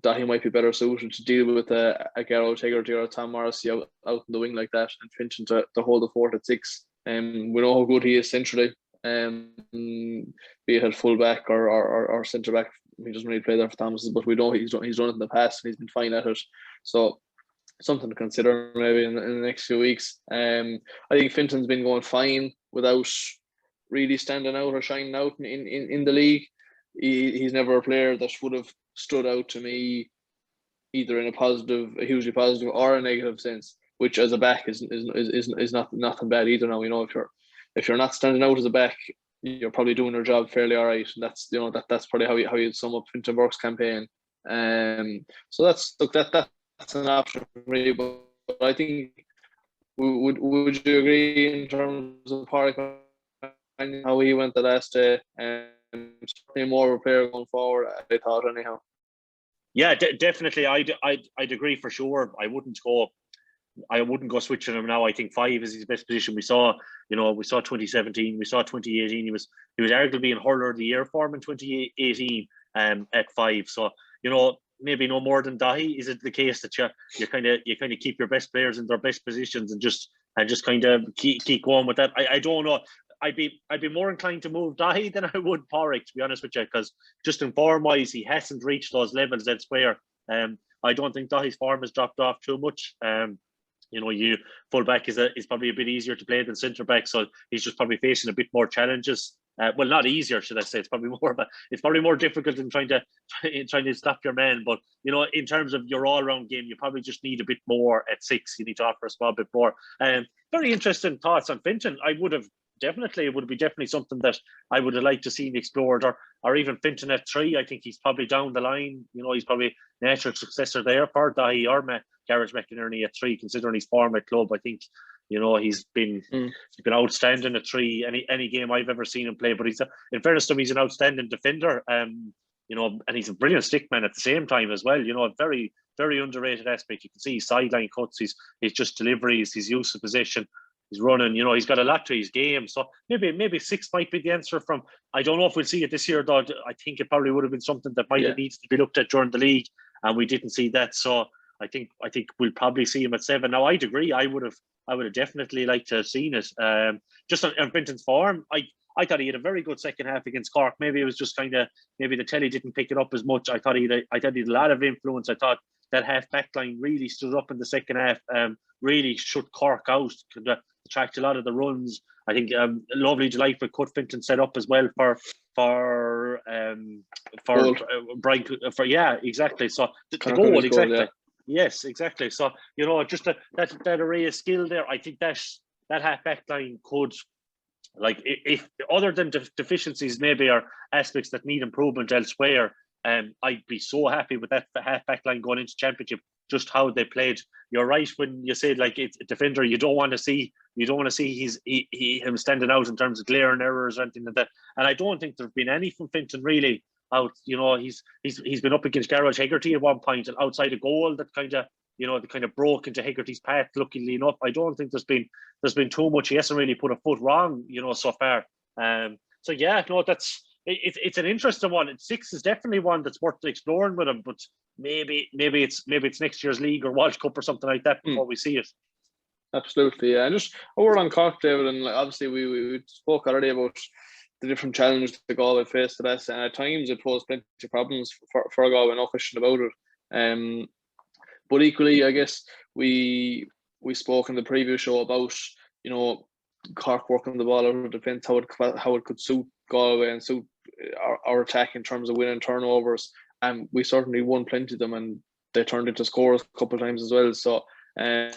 Dahi might be better suited to deal with a Garrow Tegerty or a Tom Morrissey out in the wing like that, and Finton to hold the fort at 6. We know how good he is centrally, be it at full back or centre back. He doesn't really play there for Thomas, but we know he's done it in the past and he's been fine at it. So something to consider maybe in the next few weeks. I think Finton's been going fine without really standing out or shining out in the league. He's never a player that would have stood out to me either in a hugely positive or a negative sense, which as a back is not nothing bad either. Now if you're not standing out as a back, you're probably doing your job fairly all right, and that's that's probably how you'd sum up Finton Burke's campaign. So that's an option for me, but I think would you agree in terms of Park and how he went the last day, and certainly more of a player going forward, I thought anyhow. Yeah, definitely. I'd agree for sure. I wouldn't go switching him now. I think 5 is his best position. We saw 2017, we saw 2018. He was arguably in hurler of the year form in 2018 at 5. So maybe no more than Dahi. Is it the case that you kind of keep your best players in their best positions and just kind of keep going with that? I don't know. I'd be more inclined to move Dahi than I would Porrick, to be honest with you, because just in form wise he hasn't reached those levels elsewhere. I don't think Dahi's form has dropped off too much. Full back is probably a bit easier to play than centre back, so he's just probably facing a bit more challenges. Well, not easier, should I say? It's probably more difficult in trying to stop your man. But in terms of your all-round game, you probably just need a bit more at 6. You need to offer a small bit more. Very interesting thoughts on Finton. It would be definitely something that I would have liked to see explored, or even Finton at 3. I think he's probably down the line. He's probably natural successor there for Dahi or Garage McInerney at 3, considering his form at club. I think he's been outstanding at 3 any game I've ever seen him play. But in fairness to him, he's an outstanding defender. And he's a brilliant stickman at the same time as well. A very, very underrated aspect. You can see his sideline cuts, his just deliveries, his use of possession. He's running, he's got a lot to his game. So maybe 6 might be the answer from. I don't know if we'll see it this year, though. I think it probably would have been something that might have needed to be looked at during the league, and we didn't see that. So I think we'll probably see him at 7. Now I'd agree. I would have definitely liked to have seen it. Just on Finton's form, I thought he had a very good second half against Cork. Maybe it was just maybe the telly didn't pick it up as much. I thought he had a lot of influence. I thought that half back line really stood up in the second half. Really shut Cork out. Could attract a lot of the runs. I think a lovely, delightful cut Finton set up as well for Brian. Exactly. So the goal, exactly. Yeah. Yes, exactly. So just that array of skill there. I think that half back line could, if other than deficiencies maybe or aspects that need improvement elsewhere, I'd be so happy with that half back line going into championship. Just how they played. You're right when you say it's a defender. You don't want to see him standing out in terms of glaring errors or anything like that. And I don't think there've been any from Finton really out. He's been up against Garage Hegarty at one point and outside a goal that kind of broke into Hegarty's path. Luckily enough, I don't think there's been too much. He hasn't really put a foot wrong, so far. It's an interesting one. 6 is definitely one that's worth exploring with him, but maybe it's next year's league or World Cup or something like that before we see it. Absolutely, yeah. And just a word on Cork, David, and obviously we spoke already about the different challenges the Galway faced to that, and at times it posed plenty of problems for Galway, no question about it. But equally, I guess we spoke in the previous show about, you know, Cork working the ball out of defence, how it could suit Galway and suit our attack in terms of winning turnovers. And we certainly won plenty of them, and they turned into scores a couple of times as well. So they're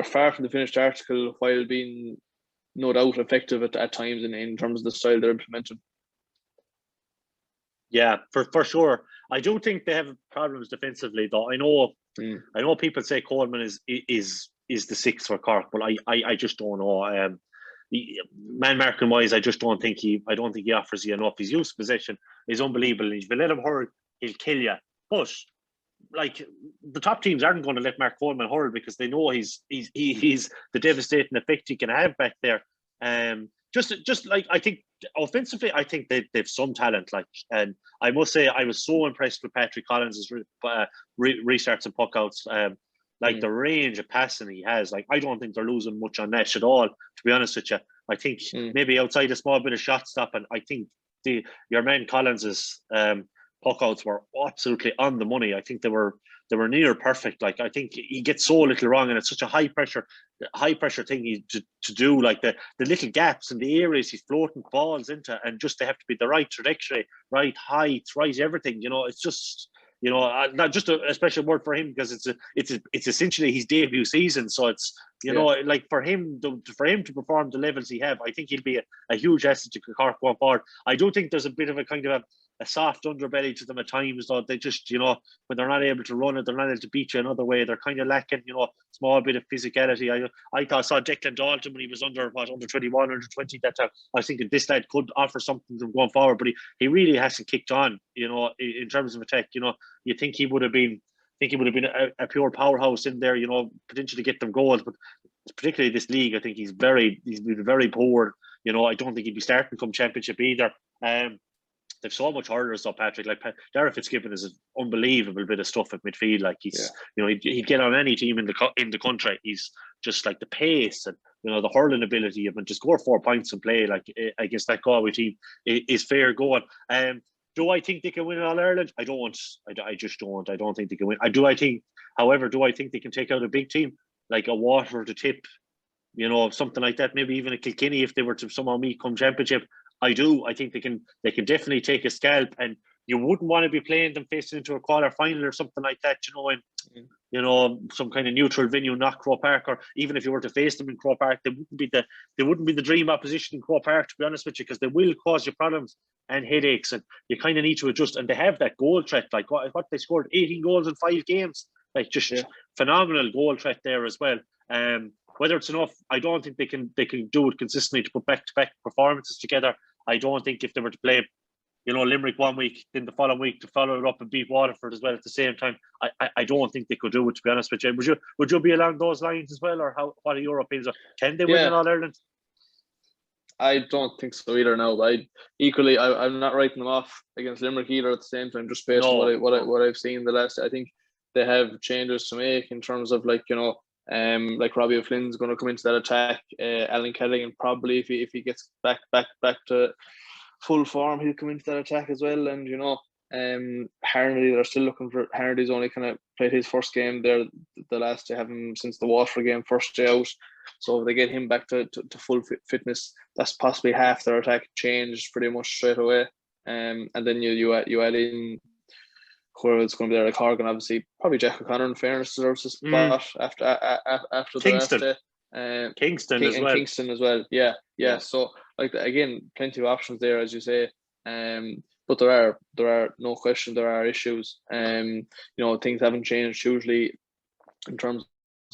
far from the finished article, while being no doubt effective at times in terms of the style they're implementing. Yeah, for sure. I do think they have problems defensively, though. I know people say Coleman is the sixth for Cork, but I just don't know. Man marking wise, I just don't think he offers you enough. His use of possession is unbelievable. If you let him hurl, he'll kill you. But like, the top teams aren't going to let Mark Coleman hurl because they know he's the devastating effect he can have back there. Just like, I think offensively, I think they've some talent. Like, and I must say, I was so impressed with Patrick Collins' restarts and puckouts. Like, the range of passing he has. Like, I don't think they're losing much on Nash at all, to be honest with you. I think maybe outside a small bit of shot stopping, I think your man Collins's puckouts were absolutely on the money. I think they were near perfect. Like, I think he gets so little wrong, and it's such a high pressure thing to do. Like, the little gaps in the areas he's floating balls into, and just they have to be the right trajectory, right height, right everything. You know, it's just, you know, not just a special word for him, because it's essentially his debut season. So it's, you know, like, for him to perform the levels he have, I think he'll be a huge asset to Cork going forward. I do think there's a bit of a kind of a soft underbelly to them at times, though. They just, you know, when they're not able to run it, they're not able to beat you another way, they're kind of lacking, you know, small bit of physicality. I saw Declan Dalton when he was under 21, under 20 that time. I think that this lad could offer something to them going forward, but he really hasn't kicked on, you know, in terms of attack. You know, you think he would have been a pure powerhouse in there, you know, potentially get them goals, but particularly this league, I think he's been very poor. You know, I don't think he'd be starting come championship either. They've so much hurlers though, Patrick. Like, Darragh Fitzgibbon is an unbelievable bit of stuff at midfield. Like, he's, you know, he'd get on any team in the country. He's just like the pace and, you know, the hurling ability of him, just score 4 points and play. Like, I guess that Galway team is fair going. Do I think they can win All Ireland? I don't. I just don't. I don't think they can win. However, do I think they can take out a big team like a Waterford, a Tip, you know, something like that? Maybe even a Kilkenny if they were to somehow meet come championship. I do. I think they can definitely take a scalp, and you wouldn't want to be playing them facing into a quarter final or something like that, you know, in you know, some kind of neutral venue, not Croke Park, or even if you were to face them in Croke Park, they wouldn't be the dream opposition in Croke Park, to be honest with you, because they will cause you problems and headaches, and you kind of need to adjust. And they have that goal threat, like what they scored 18 goals in 5 games, like just phenomenal goal threat there as well. Whether it's enough, I don't think they can do it consistently to put back-to-back performances together. I don't think if they were to play, you know, Limerick one week, then the following week to follow it up and beat Waterford as well at the same time, I don't think they could do it, to be honest with you. Would you be along those lines as well, or what are your opinions? Can they win in All Ireland? I don't think so either now, but I'm not writing them off against Limerick either at the same time, just based on what I've seen the last. I think they have changes to make in terms of, like, you know, like Robbie O'Flynn's going to come into that attack. Alan Kelly, probably if he gets back to full form, he'll come into that attack as well. And, you know, Harnedy, they're still looking for. Harnedy's only kind of played his first game there. The last they have him since the Waterford game, first day out. So if they get him back to full fitness, that's possibly half their attack changed pretty much straight away. And then you add in whoever it's going to be there, like Horgan, obviously, probably Jack O'Connor, in fairness, deserves a spot after Kingston. the last day. Kingston as well. Yeah. So, like, again, plenty of options there, as you say. But there are no question, there are issues. You know, things haven't changed hugely in terms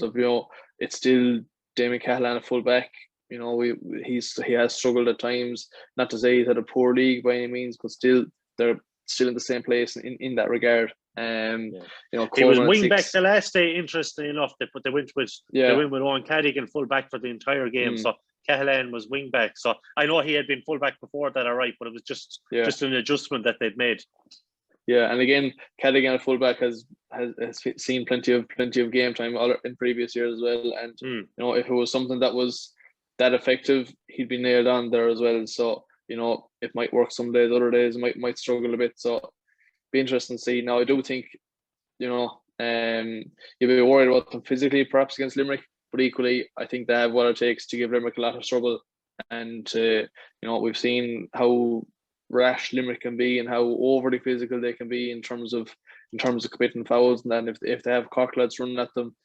of, you know, it's still Damien Cahalane at full back. You know, he has struggled at times. Not to say he's had a poor league by any means, but still they're still in the same place in that regard. You know, he was wing back the last day, interestingly enough. They went with Owen Caddigan full back for the entire game. So Cahalane was wing back. So I know he had been full back before that, all right, but it was just an adjustment that they'd made. Yeah, and again, Caddigan at full back has seen plenty of game time in previous years as well. And you know, if it was something that was that effective, he'd be nailed on there as well. So, you know, it might work some days, other days might struggle a bit. So be interesting to see. Now, I do think, you'll be worried about them physically, perhaps against Limerick, but equally, I think they have what it takes to give Limerick a lot of struggle. And we've seen how rash Limerick can be and how overly physical they can be in terms of committing fouls. And then if they have Cork lads running at them,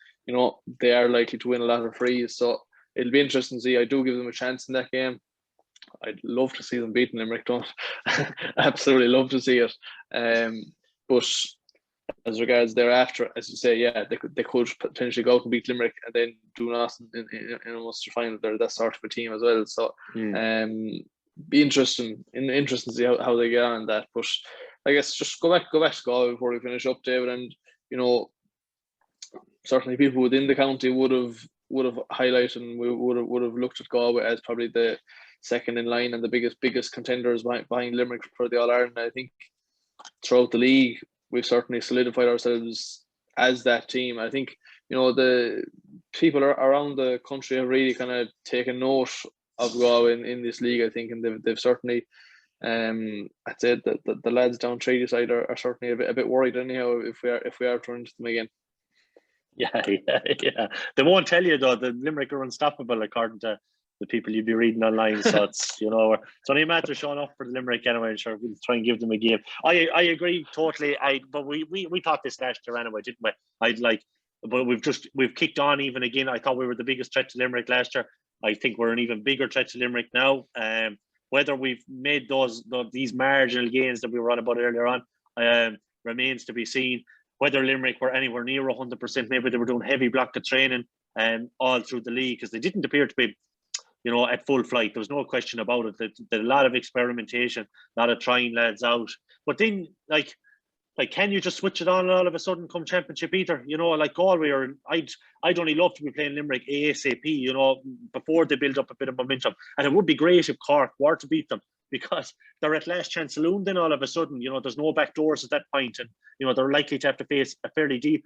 they are likely to win a lot of frees. So it'll be interesting to see. I do give them a chance in that game. I'd love to see them beating Limerick, don't absolutely love to see it. But as regards thereafter, as you say, they could potentially go and beat Limerick and then do nothing in a Munster final. They're that sort of a team as well. So be interesting to see how they get on that. But I guess just go back to Galway before we finish up, David. And certainly people within the county would have highlighted and we would have looked at Galway as probably the second in line and the biggest contenders behind Limerick for the All Ireland. I think throughout the league we've certainly solidified ourselves as that team. I think the people around the country have really kind of taken note of Galway in this league, I think, and they've certainly I'd say that the lads down Treaty side are certainly a bit worried anyhow if we are turning to them again. Yeah. They won't tell you though. The Limerick are unstoppable according to the people you'd be reading online. So it's it's only a matter of showing up for the Limerick anyway. Sure, we'll try and give them a game. I agree totally. But we thought this last year anyway, didn't we? But we've kicked on even again. I thought we were the biggest threat to Limerick last year. I think we're an even bigger threat to Limerick now. Whether we've made these marginal gains that we were on about earlier on remains to be seen. Whether Limerick were anywhere near 100%, maybe they were doing heavy block of training all through the league because they didn't appear to be, at full flight. There was no question about it. There's a lot of experimentation, a lot of trying lads out. But then, like, can you just switch it on and all of a sudden come championship either? Like Galway, or I'd only love to be playing Limerick ASAP, before they build up a bit of momentum. And it would be great if Cork were to beat them because they're at last chance saloon then all of a sudden. There's no back doors at that point, and they're likely to have to face a fairly deep,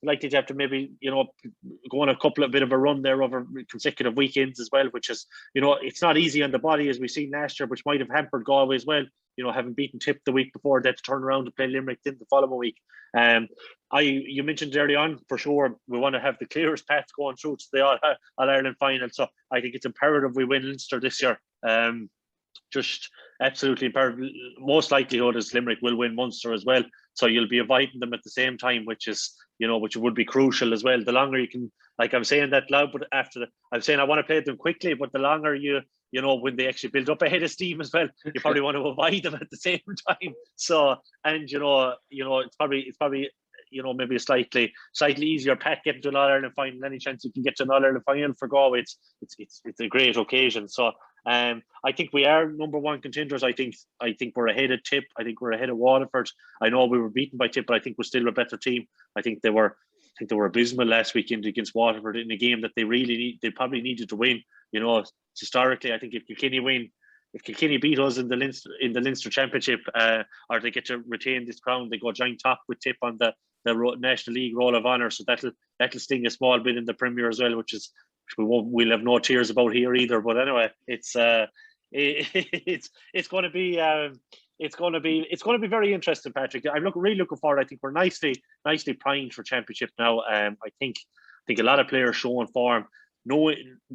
likely to have to maybe, go on a bit of a run there over consecutive weekends as well, which is, it's not easy on the body as we've seen last year, which might have hampered Galway as well. Having beaten Tip the week before, they had to turn around and play Limerick then the following week. You mentioned early on, for sure, we want to have the clearest path going through to the All-Ireland final. So I think it's imperative we win Leinster this year. Just absolutely imperative. Most likelihood is Limerick will win Munster as well. So you'll be inviting them at the same time, which is, which would be crucial as well. The longer you can, like I'm saying that loud, but I'm saying I want to play them quickly, but the longer when they actually build up a head of steam as well, you probably want to avoid them at the same time. So, and it's probably maybe a slightly easier path getting to an All-Ireland final. Any chance you can get to an All-Ireland final for Galway, it's a great occasion. So I think we are number one contenders. I think we're ahead of Tip. I think we're ahead of Waterford. I know we were beaten by Tip, but I think we're still a better team. I think they were abysmal last weekend against Waterford in a game that they probably needed to win. Historically, I think if Kilkenny beat us in the Leinster Championship, or they get to retain this crown, they go joint top with Tip on the National League Roll of Honour. So that'll sting a small bit in the Premier as well, which we'll have no tears about here either. But anyway, it's going to be very interesting, Patrick. I'm really looking forward. I think we're nicely primed for championship now. I think a lot of players showing form.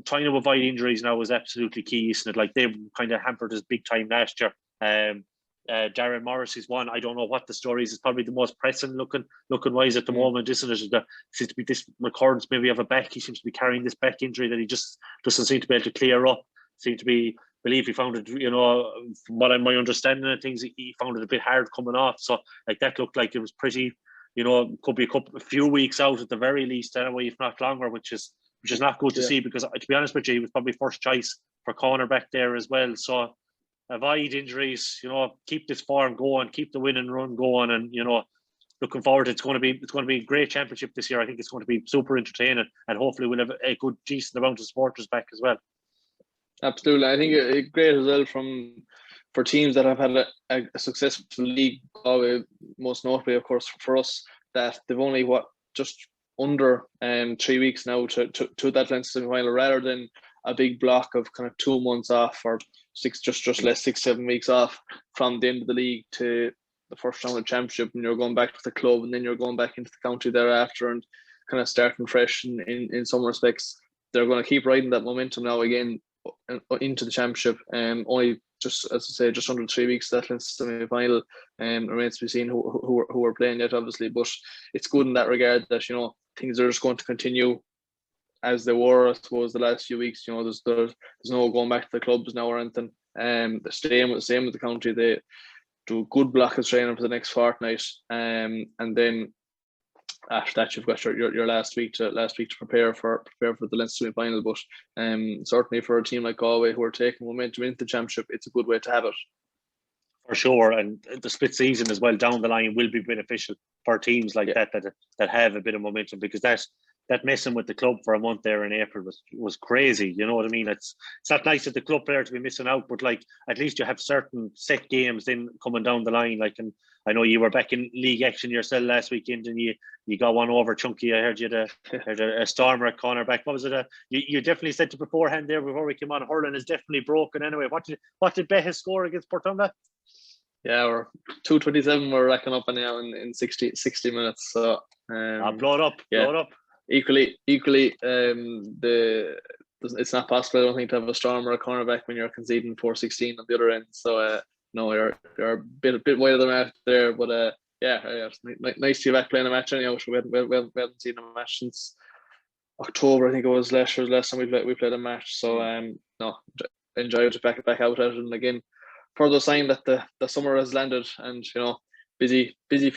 Trying to avoid injuries now is absolutely key, isn't it? Like they kind of hampered us big time last year. Darren Morris is one. I don't know what the story is. It's probably the most pressing looking wise at the moment, isn't it? There seems to be this recurrence maybe of a back. He seems to be carrying this back injury that he just doesn't seem to be able to clear up. Believe he found it, from what my understanding of things, he found it a bit hard coming off. So like that looked like it was pretty, could be a few weeks out at the very least anyway, if not longer, which is not good to see, because to be honest with you, he was probably first choice for cornerback there as well. So avoid injuries, keep this form going, keep the win and run going, and looking forward. It's going to be a great championship this year. I think it's going to be super entertaining, and hopefully we'll have a good decent amount of supporters back as well. Absolutely, I think it's great as well for teams that have had a successful league. Most notably, of course, for us, that they've only just under 3 weeks now to that Leinster semi-final, rather than a big block of kind of 2 months off, or just less 6-7 weeks off from the end of the league to the first round of championship, and you're going back to the club, and then you're going back into the county thereafter, and kind of starting fresh in some respects. They're going to keep riding that momentum now again into the championship. Only just, as I say, just under 3 weeks to that semi-final. Remains to be seen who are playing yet, obviously, but it's good in that regard that, you know, things are just going to continue as they were, I suppose, the last few weeks. You know, there's no going back to the clubs now or anything. The same with the county. They do a good block of training for the next fortnight, and then after that you've got your last week to prepare for the Leinster semi-final. But certainly for a team like Galway who are taking momentum into the championship, it's a good way to have it. For sure, and the split season as well down the line will be beneficial for teams like that have a bit of momentum, because that messing with the club for a month there in April was crazy. You know what I mean? It's not nice at the club player to be missing out, but like at least you have certain set games then coming down the line. Like, and I know you were back in league action yourself last weekend, and you got one over chunky. I heard you had a stormer at cornerback. What was it? You definitely said to beforehand there before we came on, hurling is definitely broken anyway. What did Behe score against Portonga? Yeah, we're 227. We're racking up now in 60 minutes. So blow it up. Equally, it's not possible, I don't think, to have a storm or a cornerback when you're conceding 4-16 on the other end. So no, you're a bit wider than that there, but it's nice to be back playing a match anyhow. We haven't seen a match since October, I think it was last time we played a match. So no, enjoy to back out at it, and again, further sign that the summer has landed, and you know, busy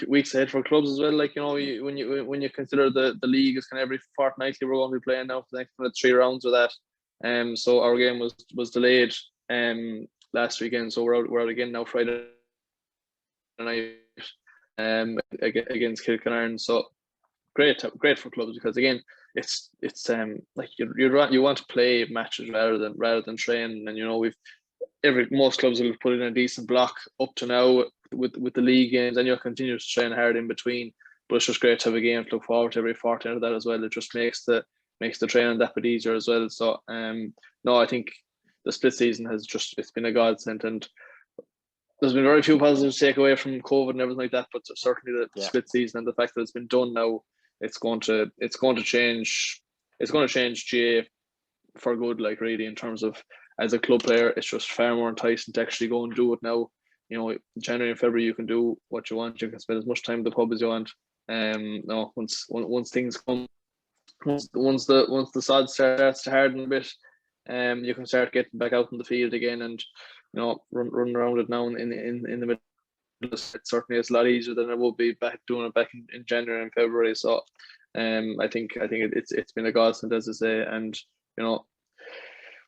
weeks ahead for clubs as well. Like, you know, when you consider the league is kind of every fortnightly, we're going to be playing now for the next kind of 3 rounds of that. So our game was delayed last weekend, so we're out again now Friday night against Kilkenarn. So great for clubs, because again, it's like you want to play matches rather than train. And you know, most clubs have put in a decent block up to now with the league games, and you'll continue to train hard in between. But it's just great to have a game to look forward to every fortnight of that as well. It just makes the training that bit easier as well. So no, I think the split season it's been a godsend, and there's been very few positives to take away from COVID and everything like that. But certainly the split season and the fact that it's been done now, it's going to change GA for good. Like, really, in terms of, as a club player, it's just far more enticing to actually go and do it now. You know, January and February you can do what you want. You can spend as much time in the pub as you want. No, once things come, once the sod starts to harden a bit, you can start getting back out in the field again, and you know, run around it now in the middle. It certainly is a lot easier than it would be doing it back in January and February. So, I think it's been a godsend, as I say, and you know,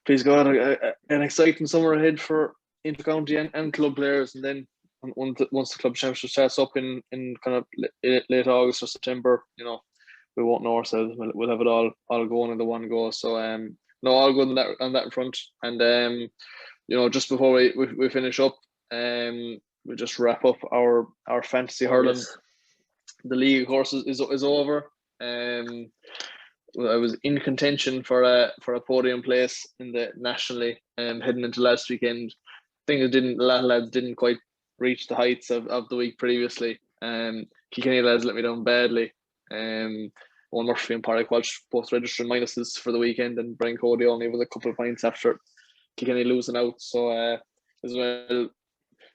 please God, an exciting summer ahead for intercounty and club players. And then once the club championship starts up in kind of late August or September, you know, we won't know ourselves. We'll have it all going in the one go. So no, all good on that front. And you know, just before we finish up, we just wrap up our fantasy hurling. Yes. The league, of course, is over. I was in contention for a podium place in the nationally, heading into last weekend. A lot of lads didn't quite reach the heights of the week previously. Kilkenny lads let me down badly. Owen Murphy and Park Walsh both registered minuses for the weekend, and Brian Cody only with a couple of points after Kilkenny losing out. So as well,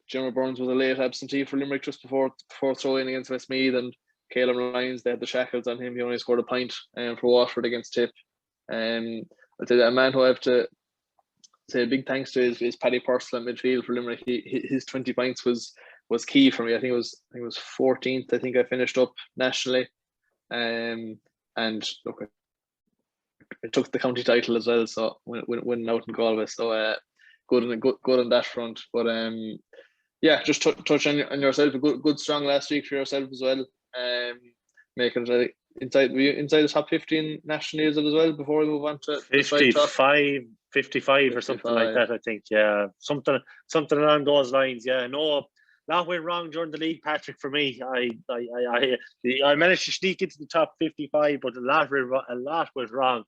General Burns was a late absentee for Limerick just before throwing against Westmeath, and Caleb Lyons, they had the shackles on him. He only scored a point for Waterford against Tip. I'd say that a man who I have to say a big thanks to is Paddy Purcell at midfield for Limerick. His 20 points was key for me. I think it was 14th. I think I finished up nationally, and look, I took the county title as well. So winning out in Galway. So good on that front. But yeah, just touch on yourself. A good strong last week for yourself as well. Making it inside the top 15 nationally as well before we move on to 55 or something like that. I think, yeah, something along those lines. Yeah, no, that went wrong during the league, Patrick. For me, I managed to sneak into the top 55, but a lot was wrong.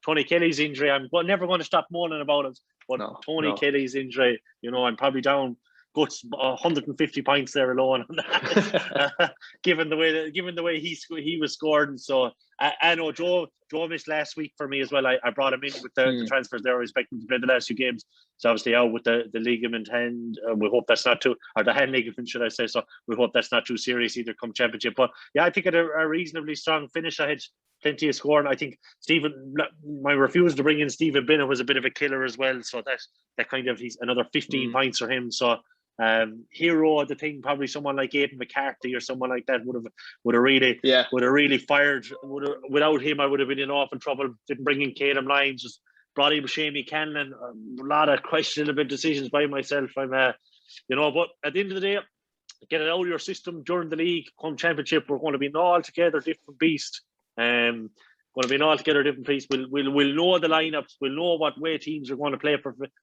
Tony Kelly's injury, I'm never going to stop moaning about it. But Tony Kelly's injury, you know, I'm probably down guts 150 points there alone on that, given the way he was scoring. So I know Joe missed last week for me as well. I brought him in with the transfers there. I expect him to play the last few games. So obviously out with the ligament hand. We hope that's not or the hand ligament, should I say? So we hope that's not too serious either come championship. But yeah, I think it a reasonably strong finish. I had plenty of scoring. I think my refusal to bring in Stephen Bennett was a bit of a killer as well. So that kind of, he's another 15 points for him. So hero of the thing, probably someone like Aidan McCarthy or someone like that would have really fired. Without him, I would have been in awful trouble. Didn't bring in Caleb Lyons, just brought in Shamey Cannon. A lot of questionable decisions by myself. I'm but at the end of the day, get it out of your system during the league. Come championship, we're going to be an altogether different beast. Going to be an altogether different beast. We'll know the lineups. We'll know what way teams are going to play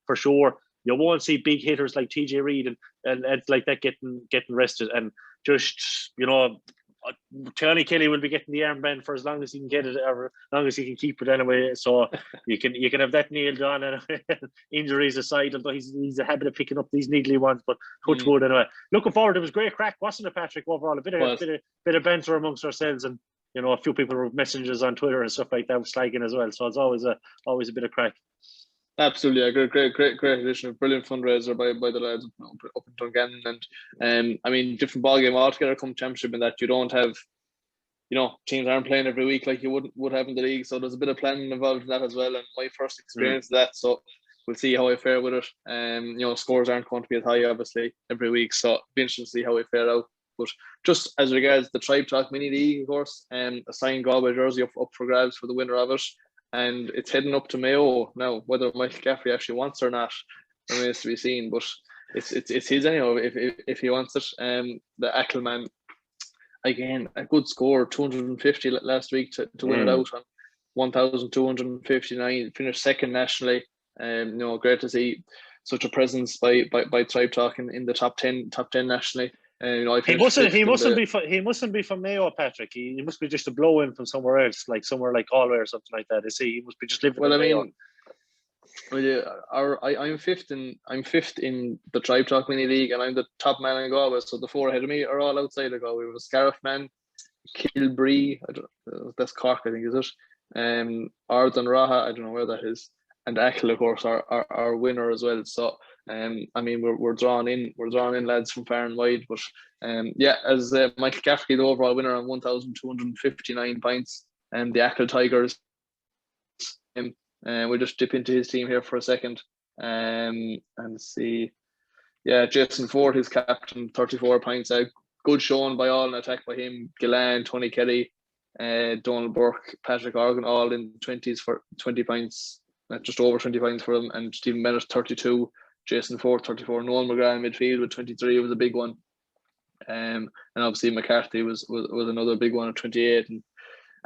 for sure. You won't see big hitters like TJ Reid and like that getting rested. And just, Tony Kelly will be getting the armband for as long as he can get it, or as long as he can keep it anyway. So you can have that nailed on. And injuries aside, although he's a habit of picking up these needly ones, but touch wood anyway. Looking forward. It was great crack, wasn't it, Patrick? Overall, a bit of banter amongst ourselves, and a few people wrote messages on Twitter and stuff like that, slagging as well. So it's always a bit of crack. Absolutely, a great addition, a brilliant fundraiser by the lads up in Dungannon, and I mean, different ball game altogether come championship, in that you don't have, teams aren't playing every week like you would have in the league, so there's a bit of planning involved in that as well. And my first experience of that, so we'll see how I fare with it. Scores aren't going to be as high obviously every week, so it'll be interesting to see how I fare out. But just as regards the Tribe Talk Mini League, of course, a signed Galway jersey up for grabs for the winner of it. And it's heading up to Mayo now. Whether Michael Gaffrey actually wants it or not remains to be seen. But it's his anyhow if he wants it. The Ackelman, again, a good score, 250 last week to win it out on 1,259. Finished second nationally. Great to see such a presence by Tribe Talk in the top 10 nationally. He mustn't be from Mayo, Patrick. He must be just a blow in from somewhere else, like somewhere like Galway or something like that. He must be just living in Mayo. I'm fifth in the Tribe Talk Mini League, and I'm the top man in Galway. So the four ahead of me are all outside of Galway. We have a Scariff man, Kilbree, that's Cork, I think, is it? Ardon Raha, I don't know where that is, and Achill, of course, our winner as well. So I mean, we're drawing in lads from far and wide. But as Michael Gaffrey, the overall winner on 1,259 points, and the Achill Tigers. We'll just dip into his team here for a second and see. Yeah, Jason Ford, his captain, 34 points. Good showing by all in attack by him. Gillan, Tony Kelly, Donald Burke, Patrick Organ, all in 20s for 20 points. Just over 20 points for them. And Stephen Bennett, 32. Jason Ford, 34. Noel McGrath in midfield with 23. It was a big one. And obviously McCarthy was another big one at 28. And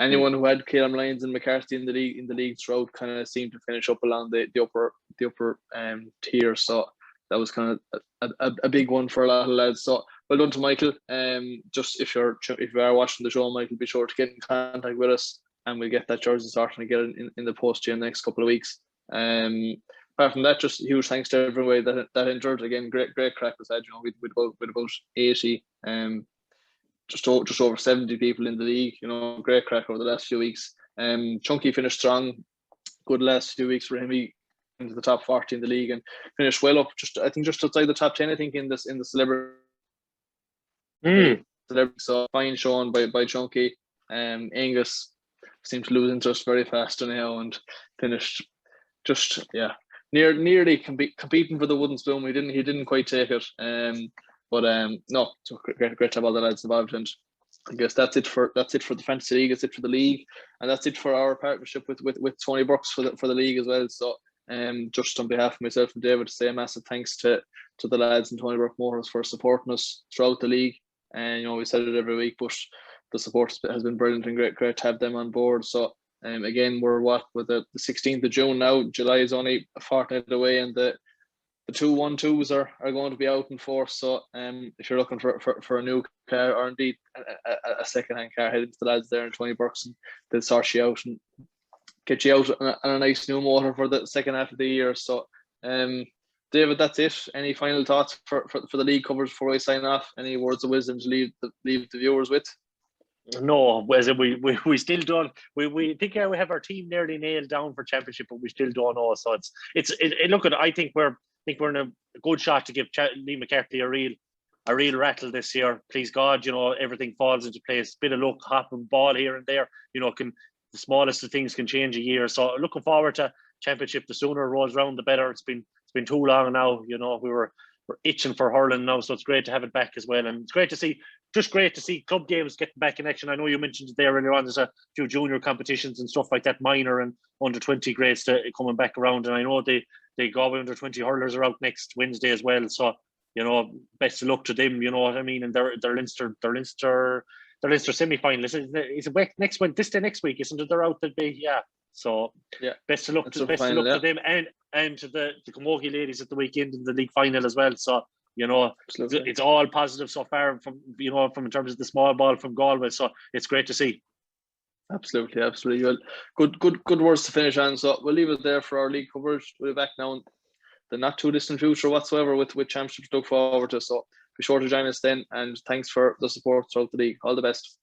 anyone who had Caleb Lyons and McCarthy in the league throughout kind of seemed to finish up along the upper tier. So that was kind of a big one for a lot of lads. So well done to Michael. Just if you are watching the show, Michael, be sure to get in contact with us, and we'll get that jersey started and get it in the post in the next couple of weeks. Apart from that, just huge thanks to everyone that entered. Again, great crack was had. With about 80. Just over 70 people in the league. Great crack over the last few weeks. Chunky finished strong. Good last few weeks for him. He into the top 40 in the league and finished well up. Just outside the top 10. I think in the celebrity. So fine showing by Chunky. Angus seemed to lose interest very fast anyhow and finished just nearly competing for the wooden spoon. He didn't quite take it. No, so great to have all the lads involved, and I guess that's it for the fantasy league. It's it for the league, and that's it for our partnership with Tony Brooks for the league as well. So just on behalf of myself and David, to say a massive thanks to the lads and Tony Brooks Motors for supporting us throughout the league. And we said it every week, but the support has been brilliant and great to have them on board. So again, we're with the 16th of June now. July is only a fortnight away, and the 2-1-2s are going to be out in force. So if you're looking for a new car, or indeed a second-hand car, head into the lads there in 20 bucks, and they'll sort you out and get you out on a nice new motor for the second half of the year. So David, that's it. Any final thoughts for the league covers before I sign off? Any words of wisdom to leave the viewers with? No, as we still don't. We think we have our team nearly nailed down for championship, but we still don't know. So look at. I think we're in a good shot to give Lee McCarthy a real rattle this year. Please God, everything falls into place. Bit of luck, hopping ball here and there. The smallest of things can change a year. So looking forward to championship. The sooner it rolls around, the better. It's been too long now. We're itching for hurling now, so it's great to have it back as well. And it's great to see club games getting back in action. I know you mentioned it there earlier on. There's a few junior competitions and stuff like that, minor and under 20 grades coming back around. And I know the Galway under 20 hurlers are out next Wednesday as well. So best of luck to them. You know what I mean? And their Leinster semi-final. Is it next week? This day next week, isn't it? They're out. They'll be So yeah, best of luck to them and to the Camogie ladies at the weekend in the league final as well. So absolutely. It's all positive so far from in terms of the small ball from Galway. So it's great to see. Absolutely. Well, good words to finish on. So we'll leave it there for our league coverage. We'll be back now in the not too distant future whatsoever with championships to look forward to. So be sure to join us then, and thanks for the support throughout the league. All the best.